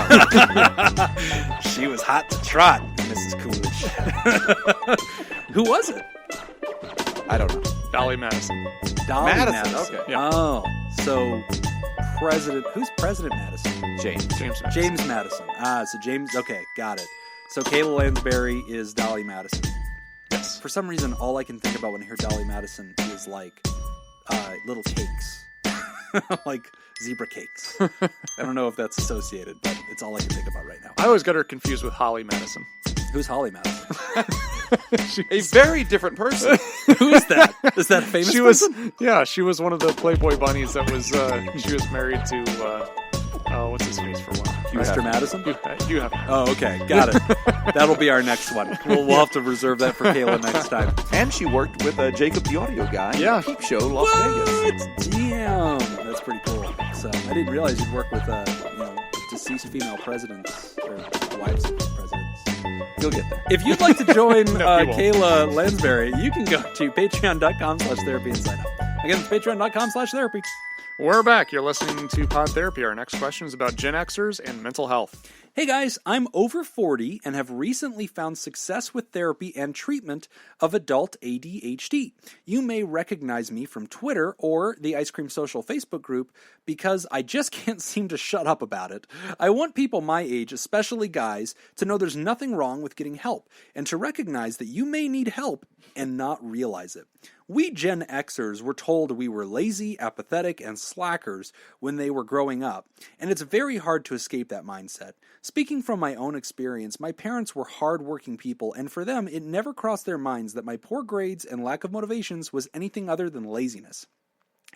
not. She was hot to trot, Mrs. Coolidge. Who was it? I don't know. Dolly Madison. Dolly Madison. Okay. Yeah. Oh, so President. Who's President Madison? James Madison. So James. Okay, got it. So Kayla Lansbury is Dolly Madison. Yes. For some reason, all I can think about when I hear Dolly Madison is like little cakes, like zebra cakes. I don't know if that's associated, but it's all I can think about right now. I always got her confused with Holly Madison. Who's Holly Madison? A very different person. Who is that? Is that a famous person? She was one of the Playboy bunnies that was, she was married to, what's his face for a while? Mr. Madison? You have. Oh, okay. Got it. That'll be our next one. We'll have to reserve that for Kayla next time. And she worked with Jacob the audio guy. Yeah. Peep Show, Las Vegas. Damn. That's pretty cool. So I didn't realize you'd work with, deceased female presidents or wives of presidents. You'll get there. If you'd like to join Kayla Lansbury, you can go to patreon.com/therapy and sign up. Again, it's patreon.com/therapy. We're back. You're listening to Pod Therapy. Our next question is about Gen Xers and mental health. Hey guys, I'm over 40 and have recently found success with therapy and treatment of adult ADHD. You may recognize me from Twitter or the Ice Cream Social Facebook group because I just can't seem to shut up about it. I want people my age, especially guys, to know there's nothing wrong with getting help and to recognize that you may need help and not realize it. We Gen Xers were told we were lazy, apathetic, and slackers when they were growing up, and it's very hard to escape that mindset. Speaking from my own experience, my parents were hard-working people, and for them, it never crossed their minds that my poor grades and lack of motivations was anything other than laziness.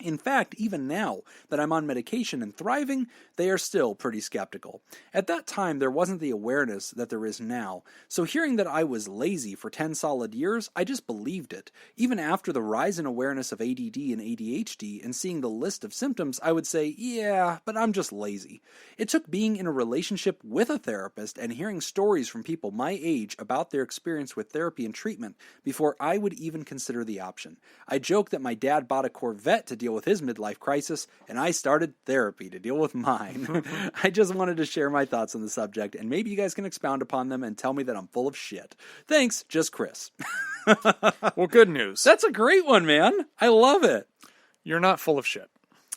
In fact, even now that I'm on medication and thriving, they are still pretty skeptical. At that time, there wasn't the awareness that there is now, so hearing that I was lazy for 10 solid years, I just believed it. Even after the rise in awareness of ADD and ADHD and seeing the list of symptoms, I would say, yeah, but I'm just lazy. It took being in a relationship with a therapist and hearing stories from people my age about their experience with therapy and treatment before I would even consider the option. I joke that my dad bought a Corvette to deal with his midlife crisis, and I started therapy to deal with mine. I just wanted to share my thoughts on the subject, and maybe you guys can expound upon them and tell me that I'm full of shit. Thanks, just Chris. Well, good news. That's a great one, man. I love it. You're not full of shit.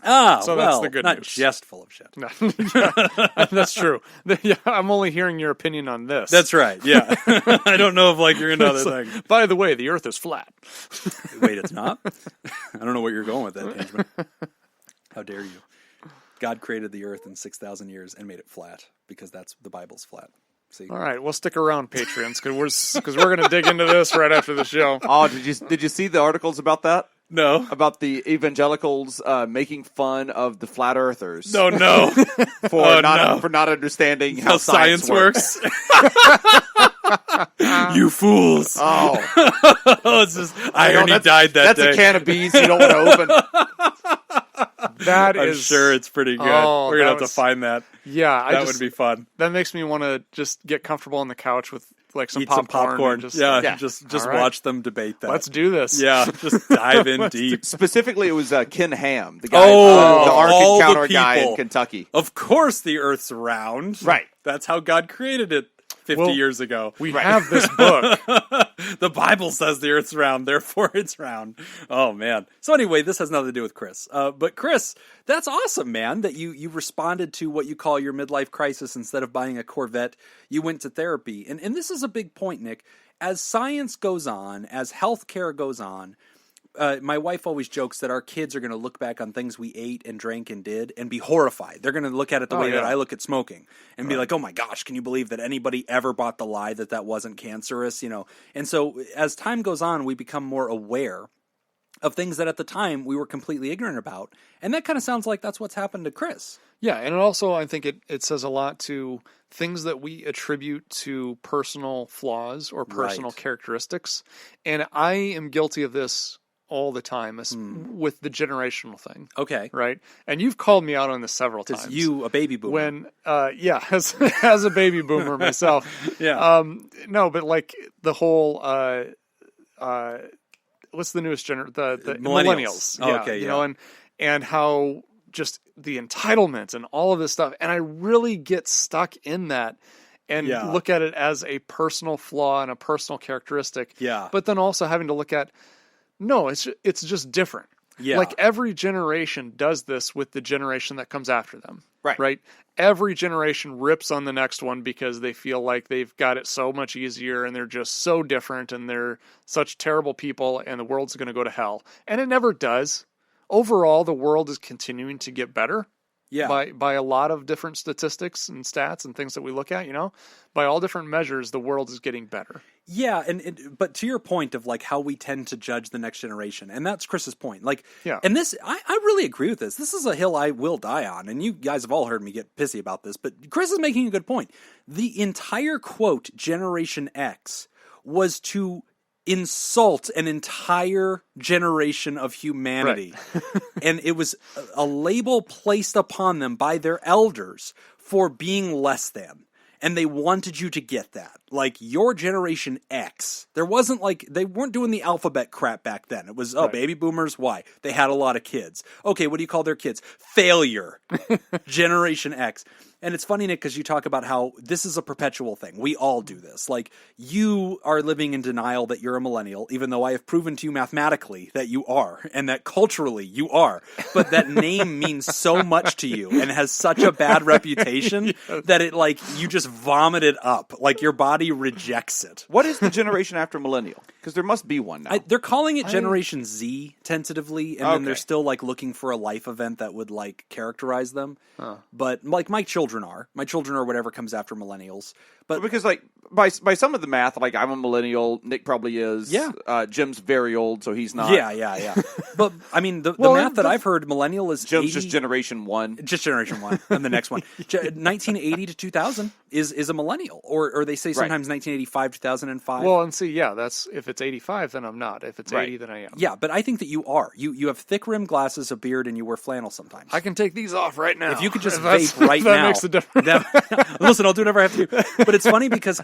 So that's the good not news. just full of shit. No, yeah, that's true. Yeah, I'm only hearing your opinion on this. That's right, yeah. I don't know if you're into other things. By the way, the earth is flat. Wait, it's not? I don't know what you're going with that, Benjamin. How dare you? God created the earth in 6,000 years and made it flat because that's the Bible's flat. See? All right, we'll stick around, Patreons, because we're going to dig into this right after the show. Oh, did you see the articles about that? No. About the evangelicals making fun of the flat earthers. No. For not understanding how science works. You fools. Oh. It's just irony died that day. That's a can of beans you don't want to open. I'm sure it's pretty good. Oh, we're going to have to find that. Yeah. That would be fun. That makes me want to just get comfortable on the couch with some eat popcorn. Just watch them debate that. Let's do this. Yeah, just dive in deep. Specifically, it was Ken Ham, the guy, the Ark Encounter guy in Kentucky. Of course, the Earth's round. Right. That's how God created it 50 years ago. We have this book. The Bible says the Earth's round, therefore it's round. Oh, man. So anyway, this has nothing to do with Chris. But Chris, that's awesome, man, that you responded to what you call your midlife crisis. Instead of buying a Corvette, you went to therapy. And this is a big point, Nick. As science goes on, as healthcare goes on, my wife always jokes that our kids are going to look back on things we ate and drank and did and be horrified. They're going to look at it the way that I look at smoking and be like, oh my gosh, can you believe that anybody ever bought the lie that wasn't cancerous? And so as time goes on, we become more aware of things that at the time we were completely ignorant about. And that kind of sounds like that's what's happened to Chris. Yeah, and also I think it says a lot to things that we attribute to personal flaws or personal characteristics. And I am guilty of this all the time with the generational thing. Okay. Right? And you've called me out on this several times. You, a baby boomer. When, as a baby boomer myself. Yeah. No, but like the whole, what's the newest the millennials. Oh, okay, you know, and how just the entitlement and all of this stuff. And I really get stuck in that and look at it as a personal flaw and a personal characteristic. Yeah. But then also having to look at, no, it's just different. Yeah. Like every generation does this with the generation that comes after them. Right. Right. Every generation rips on the next one because they feel like they've got it so much easier and they're just so different and they're such terrible people and the world's going to go to hell. And it never does. Overall, the world is continuing to get better. Yeah. By a lot of different statistics and stats and things that we look at, by all different measures, the world is getting better. Yeah, but to your point of like how we tend to judge the next generation, and that's Chris's point. Like, yeah. And this, I really agree with this. This is a hill I will die on, and you guys have all heard me get pissy about this, but Chris is making a good point. The entire quote, Generation X, was to insult an entire generation of humanity. Right. And it was a label placed upon them by their elders for being less than. And they wanted you to get that. Like, your Generation X. There wasn't like, they weren't doing the alphabet crap back then. It was, baby boomers, why? They had a lot of kids. Okay, what do you call their kids? Failure. Generation X. And it's funny, Nick, because you talk about how this is a perpetual thing. We all do this. Like, you are living in denial that you're a millennial, even though I have proven to you mathematically that you are, and that culturally you are. But that name means so much to you and has such a bad reputation that it, like, you just vomit it up. Like, your body rejects it. What is the generation after millennial? Because there must be one now. They're calling it Generation Z, tentatively, and then they're still, like, looking for a life event that would, like, characterize them. But, like, my children are whatever comes after millennials. But because like by some of the math, like I'm a millennial, Nick probably is. Yeah. Jim's very old, so he's not. Yeah. But I mean, the math that I've heard, millennial is Jim's 80, just Generation 1. Just Generation 1, and the next one. 1980 to 2000 is a millennial, or they say sometimes 1985 2005. Well, and see, that's if it's 85, then I'm not. If it's 80, then I am. Yeah, but I think that you are. You have thick rimmed glasses, a beard, and you wear flannel sometimes. I can take these off right now. If you could just vape right now, that makes a difference. Listen, I'll do whatever I have to do. But it's funny because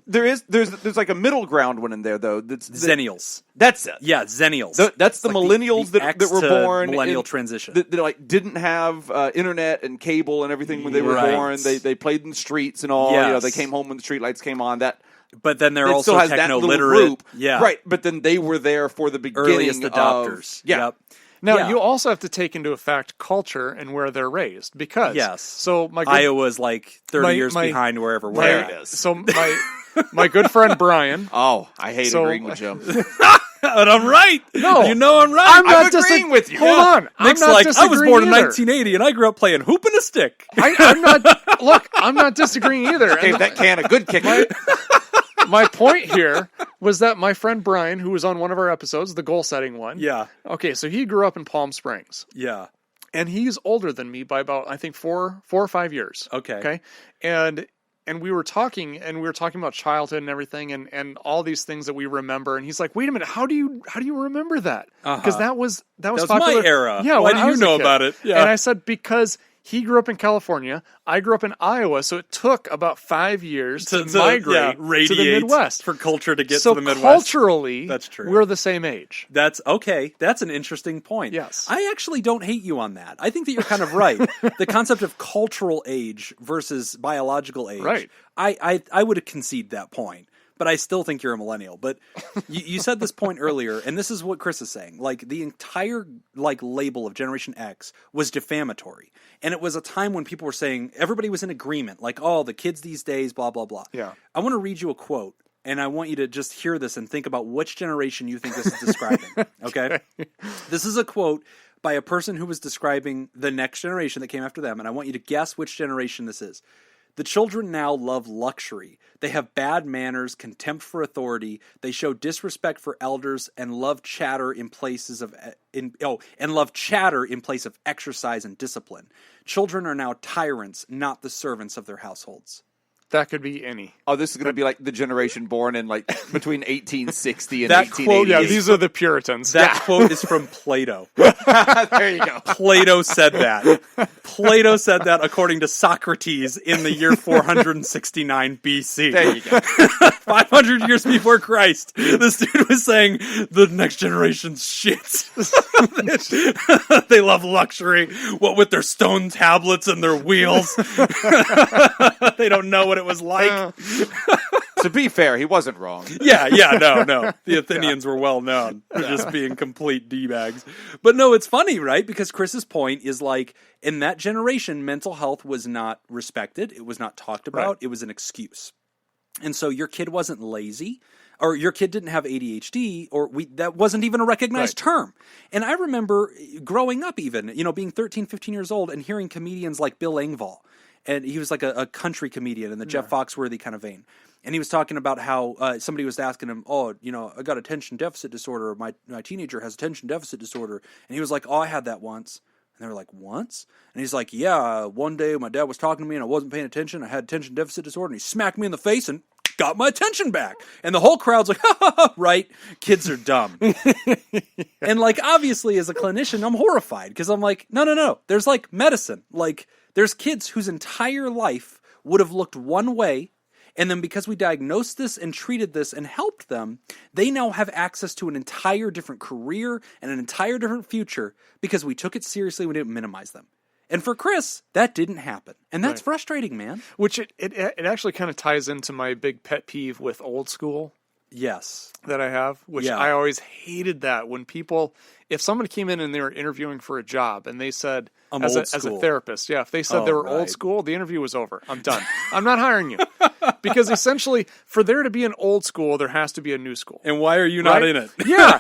there's like a middle ground one in there though. That's Zennials. That's it. Yeah, Zennials. That's the like millennials that were born millennial transition. That like didn't have internet and cable and everything when they were born. They played in the streets and all. Yes. They came home when the streetlights came on. But then they're also techno-literate. Yeah, right. But then they were there for the beginning. Earliest adopters. Yep. Now, you also have to take into effect culture and where they're raised, because so Iowa's like 30 years behind wherever we're at. So my good friend Brian. Oh, I hate agreeing with Jim. But I'm right. No, you know I'm right. I'm not agreeing with you. Hold on. Nick's like, I was born in 1980 and I grew up playing hoop and a stick. I'm not. Look, I'm not disagreeing either. Gave that can a good kick. My point here was that my friend Brian, who was on one of our episodes, the goal setting one. Yeah. Okay, so he grew up in Palm Springs. Yeah. And he's older than me by about, I think, 4 or 5 years. Okay. And we were talking about childhood and everything and all these things that we remember. And he's like, wait a minute, how do you remember that? Because that was popular. my era. Yeah. Why do you know about it? Yeah. And I said, because he grew up in California. I grew up in Iowa, so it took about 5 years to migrate to the Midwest for culture to get to the Midwest. So culturally, that's true. We're the same age. That's okay. That's an interesting point. Yes. I actually don't hate you on that. I think that you're kind of right. The concept of cultural age versus biological age. Right. I would concede that point. But I still think you're a millennial. But you said this point earlier, and this is what Chris is saying. Like, the entire label of Generation X was defamatory. And it was a time when people were saying, everybody was in agreement. Like, oh, the kids these days, blah, blah, blah. Yeah. I want to read you a quote, and I want you to just hear this and think about which generation you think this is describing. Okay? This is a quote by a person who was describing the next generation that came after them, and I want you to guess which generation this is. The children now love luxury. They have bad manners, contempt for authority. They show disrespect for elders and love chatter in place of exercise and discipline. Children are now tyrants, not the servants of their households. That could be any. Oh, this is going to be like the generation born in between 1860 and that 1880. Quote, yeah, these are the Puritans. That quote is from Plato. There you go. Plato said that. Plato said that according to Socrates in the year 469 BC. There you go. 500 years before Christ. This dude was saying the next generation's shit. They love luxury. What with their stone tablets and their wheels. They don't know what it was like. To be fair, he wasn't wrong. Yeah, no. The Athenians were well known for just being complete D-bags. But no, it's funny, right? Because Chris's point is like, in that generation, mental health was not respected. It was not talked about. Right. It was an excuse. And so your kid wasn't lazy, or your kid didn't have ADHD, that wasn't even a recognized term. And I remember growing up even, being 13, 15 years old and hearing comedians like Bill Engvall. And he was like a country comedian in the Jeff Foxworthy kind of vein. And he was talking about how somebody was asking him, I got attention deficit disorder. My teenager has attention deficit disorder. And he was like, I had that once. And they were like, once? And he's like, yeah, one day my dad was talking to me and I wasn't paying attention. I had attention deficit disorder. And he smacked me in the face and got my attention back. And the whole crowd's like, ha, ha, ha, right, kids are dumb. And obviously as a clinician, I'm horrified because I'm like, no. There's medicine. There's kids whose entire life would have looked one way, and then because we diagnosed this and treated this and helped them, they now have access to an entire different career and an entire different future because we took it seriously, we didn't minimize them. And for Chris, that didn't happen. And that's frustrating, man. Which it actually kind of ties into my big pet peeve with old school. Yes. That I have, which I always hated that when people, if somebody came in and they were interviewing for a job and they said, as a therapist, if they said they were old school, the interview was over. I'm done. I'm not hiring you. Because essentially, for there to be an old school, there has to be a new school. And why are you not in it? Yeah.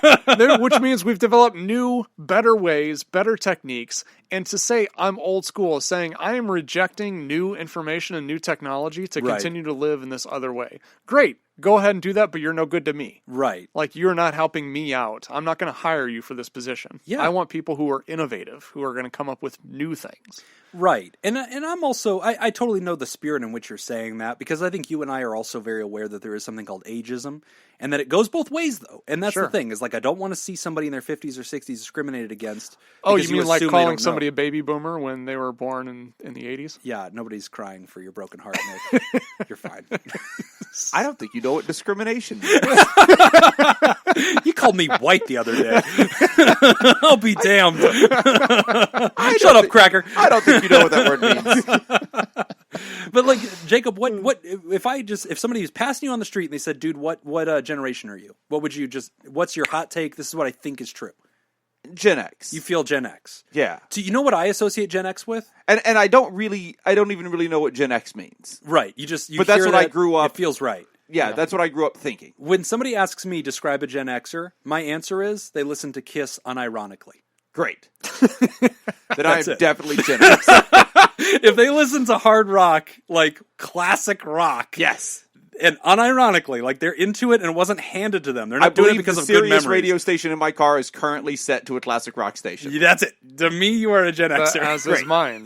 Which means we've developed new, better ways, better techniques. And to say I'm old school is saying I am rejecting new information and new technology to continue to live in this other way. Great. Go ahead and do that, but you're no good to me. Right. You're not helping me out. I'm not going to hire you for this position. Yeah. I want people who are innovative, who are going to come up with new things. Right. And I'm also, I totally know the spirit in which you're saying that, because I think you and I are also very aware that there is something called ageism, and that it goes both ways, though. And that's the thing, is I don't want to see somebody in their 50s or 60s discriminated against. Oh, you mean calling somebody a baby boomer when they were born in the 80s? Yeah, nobody's crying for your broken heart, Nick. You're fine. I don't think you know what discrimination is. You called me white the other day. I'll be damned. Shut up, cracker. I don't think you know what that word means. But Jacob, what if somebody was passing you on the street and they said, "Dude, what generation are you?" What's your hot take? This is what I think is true. Gen X. You feel Gen X. Yeah. So you know what I associate Gen X with? And I don't even really know what Gen X means. Right. But that's what I grew up. It feels right. Yeah, that's what I grew up thinking. When somebody asks me describe a Gen Xer, my answer is they listen to Kiss unironically. Great. Then I am definitely Gen X. If they listen to hard rock, classic rock. Yes. And unironically, they're into it and it wasn't handed to them. They're not doing it because of good memories. The Sirius radio station in my car is currently set to a classic rock station. That's it. To me, you are a Gen Xer. As is mine.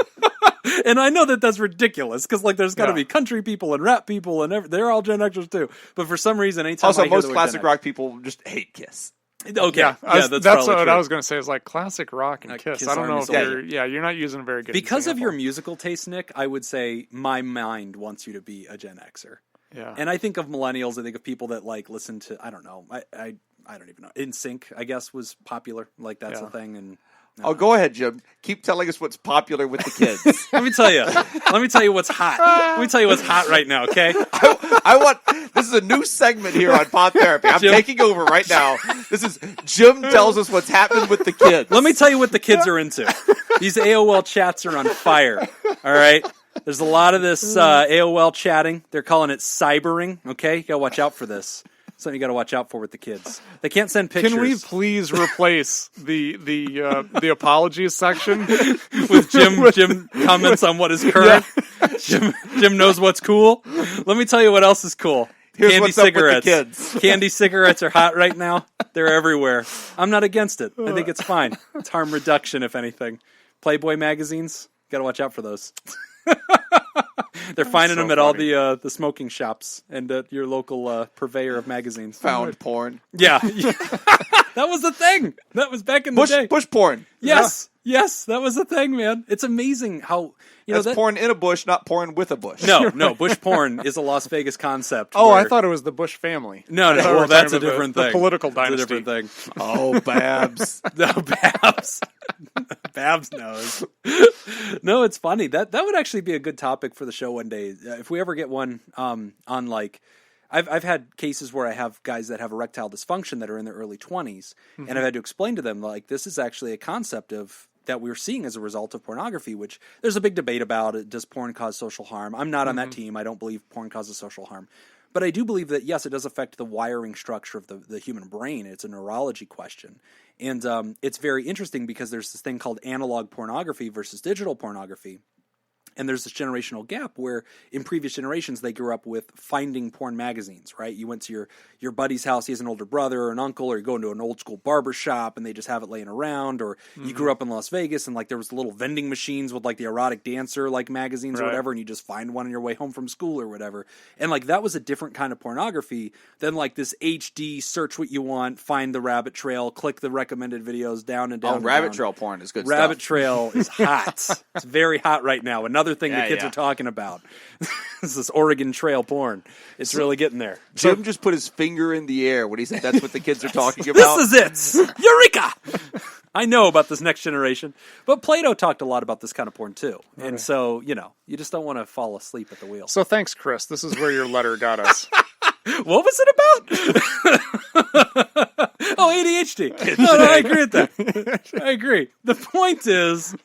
And I know that that's ridiculous because there's got to be country people and rap people and they're all Gen Xers too. But for some reason, anytime also I hear most classic rock people just hate Kiss. Okay, that's what I was going to say. Is like classic rock and Kiss. I don't know if you're not using a very good because example. of your musical taste, Nick. I would say my mind wants you to be a Gen Xer. Yeah, and I think of millennials. I think of people that like listen to. I don't know. I don't even know. NSYNC, I guess, was popular. Like that's a thing. And go ahead, Jim. Keep telling us what's popular with the kids. Let me tell you what's hot. Let me tell you what's hot right now. Okay. I want. This is a new segment here on Pod Therapy. I'm taking over right now. This is Jim tells us what's happening with the kids. Let me tell you what the kids are into. These AOL chats are on fire. All right. There's a lot of this AOL chatting. They're calling it cybering. Okay, you gotta watch out for this. Something you got to watch out for with the kids. They can't send pictures. Can we please replace the apologies section with Jim? Jim comments on what is current. Yeah. Jim knows what's cool. Let me tell you what else is cool. Here's Candy what's cigarettes. Up with the kids. Candy cigarettes are hot right now. They're everywhere. I'm not against it. I think it's fine. It's harm reduction, if anything. Playboy magazines. Got to watch out for those. They're finding them at all the smoking shops and at your local purveyor of magazines. Found porn. Yeah. That was the thing. That was back in the day. Bush porn. Yes. Yeah. Yes, that was the thing, man. It's amazing how... That's porn in a bush, not porn with a bush. No, bush porn is a Las Vegas concept. I thought it was the Bush family. No, well, that's a different thing. The political dynasty. That's a different thing. Oh, Babs. No, Babs. Babs knows. No, it's funny. That would actually be a good topic for the show one day. If we ever get one on like... I've had cases where I have guys that have erectile dysfunction that are in their early 20s, and I've had to explain to them, like, this is actually a concept of that we're seeing as a result of pornography, which there's a big debate about. Does porn cause social harm? I'm not on that team. I don't believe porn causes social harm. But I do believe that, yes, it does affect the wiring structure of the human brain. It's a neurology question. And it's very interesting because there's this thing called analog pornography versus digital pornography. And there's this generational gap where in previous generations they grew up with finding porn magazines, right? You went to your buddy's house, he has an older brother or an uncle, or you go into an old school barber shop and they just have it laying around, or you grew up in Las Vegas and like there was little vending machines with like the erotic dancer like magazines or whatever, and you just find one on your way home from school or whatever. And like that was a different kind of pornography than like this HD search what you want, find the rabbit trail, click the recommended videos down and down. Oh, rabbit trail porn is good rabbit stuff. Trail is hot. It's very hot right now. Another thing the kids are talking about. This is Oregon Trail porn. It's really getting there. Jim just put his finger in the air when he said that's what the kids are talking about. This is it. Eureka! I know about this next generation. But Plato talked a lot about this kind of porn too. And so, you just don't want to fall asleep at the wheel. So thanks, Chris. This is where your letter got us. What was it about? Oh, ADHD. No, I agree with that. I agree. The point is,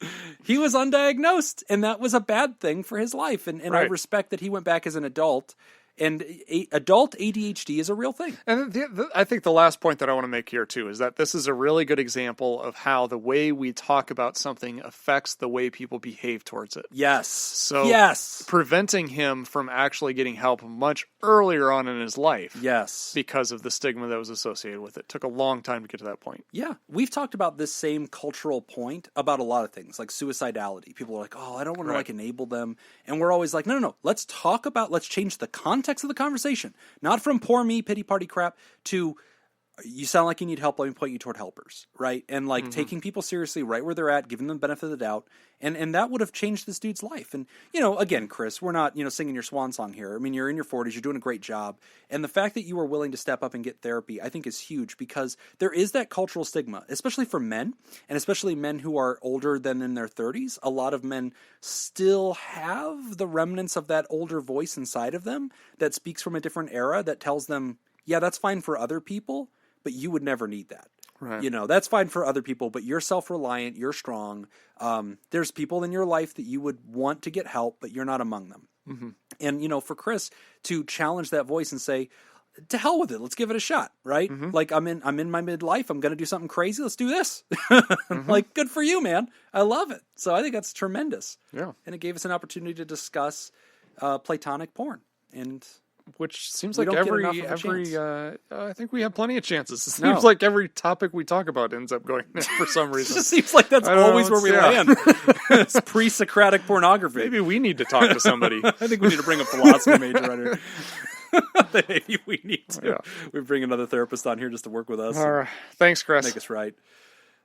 he was undiagnosed, and that was a bad thing for his life. And I respect that he went back as an adult. And adult ADHD is a real thing. And I think the last point that I want to make here, too, is that this is a really good example of how the way we talk about something affects the way people behave towards it. Yes. So preventing him from actually getting help much earlier on in his life. Yes. Because of the stigma that was associated with it. Took a long time to get to that point. Yeah. We've talked about this same cultural point about a lot of things, like suicidality. People are like, oh, I don't want to like enable them. And we're always like, no. Let's change the context of the conversation, not from poor me pity party crap to you sound like you need help, let me point you toward helpers, right? And like taking people seriously right where they're at, giving them the benefit of the doubt, and that would have changed this dude's life. And again, Chris, we're not singing your swan song here. I mean, you're in your 40s, you're doing a great job, and the fact that you are willing to step up and get therapy I think is huge, because there is that cultural stigma, especially for men, and especially men who are older than in their 30s. A lot of men still have the remnants of that older voice inside of them that speaks from a different era that tells them, yeah, that's fine for other people, but you would never need that. Right. That's fine for other people, but you're self-reliant, you're strong. There's people in your life that you would want to get help, but you're not among them. Mm-hmm. And, for Chris to challenge that voice and say, to hell with it, let's give it a shot, right? Mm-hmm. Like, I'm in my midlife, I'm going to do something crazy, let's do this. Like, good for you, man. I love it. So I think that's tremendous. Yeah. And it gave us an opportunity to discuss platonic porn. And... which seems like every I think we have plenty of chances. It seems like every topic we talk about ends up going there for some reason. It just seems like that's always where we land. It's pre-Socratic pornography. Maybe we need to talk to somebody. I think we need to bring a philosophy major right here. Maybe we need to. Yeah. We bring another therapist on here just to work with us. All right. Thanks, Chris. Make us right.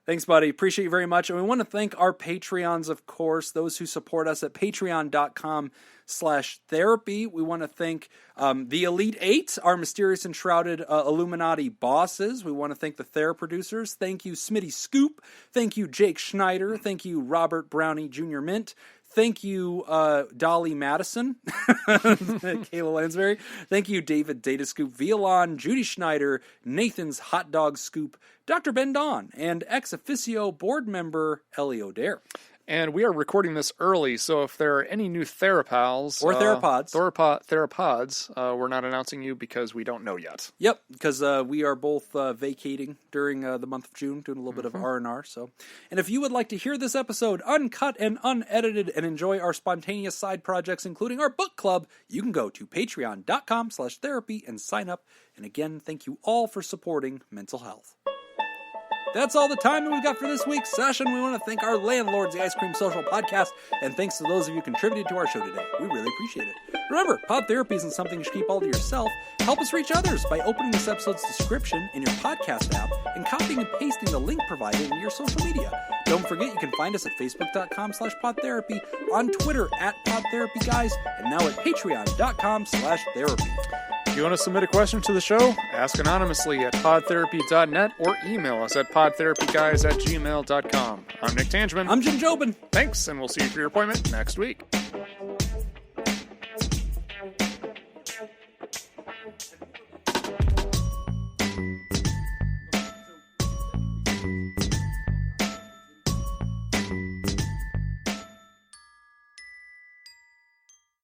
Thanks, buddy. Appreciate you very much. And we want to thank our Patreons, of course, those who support us at patreon.com/therapy. We want to thank the Elite Eight, our mysterious and shrouded Illuminati bosses. We want to thank the TheraProducers. Thank you, Smitty Scoop. Thank you, Jake Schneider. Thank you, Robert Brownie Jr. Mint. Thank you, Dolly Madison, Kayla Lansbury. Thank you, David Data Scoop, Violon, Judy Schneider, Nathan's Hot Dog Scoop, Dr. Ben Don, and ex officio board member Ellie O'Dare. And we are recording this early, so if there are any new THERAPALs or THERAPODs, we're not announcing you because we don't know yet. Yep, because we are both vacating during the month of June, doing a little bit of R&R. So, and if you would like to hear this episode uncut and unedited and enjoy our spontaneous side projects, including our book club, you can go to patreon.com/therapy and sign up. And again, thank you all for supporting mental health. That's all the time that we've got for this week's session. We want to thank our landlords, the Ice Cream Social Podcast, and thanks to those of you who contributed to our show today. We really appreciate it. Remember, Pod Therapy isn't something you should keep all to yourself. Help us reach others by opening this episode's description in your podcast app and copying and pasting the link provided into your social media. Don't forget, you can find us at facebook.com/podtherapy, on Twitter @PodTherapyGuys, and now at patreon.com/therapy. If you want to submit a question to the show, ask anonymously at podtherapy.net or email us at podtherapyguys@gmail.com. I'm Nick Tangeman. I'm Jim Jobin. Thanks, and we'll see you for your appointment next week.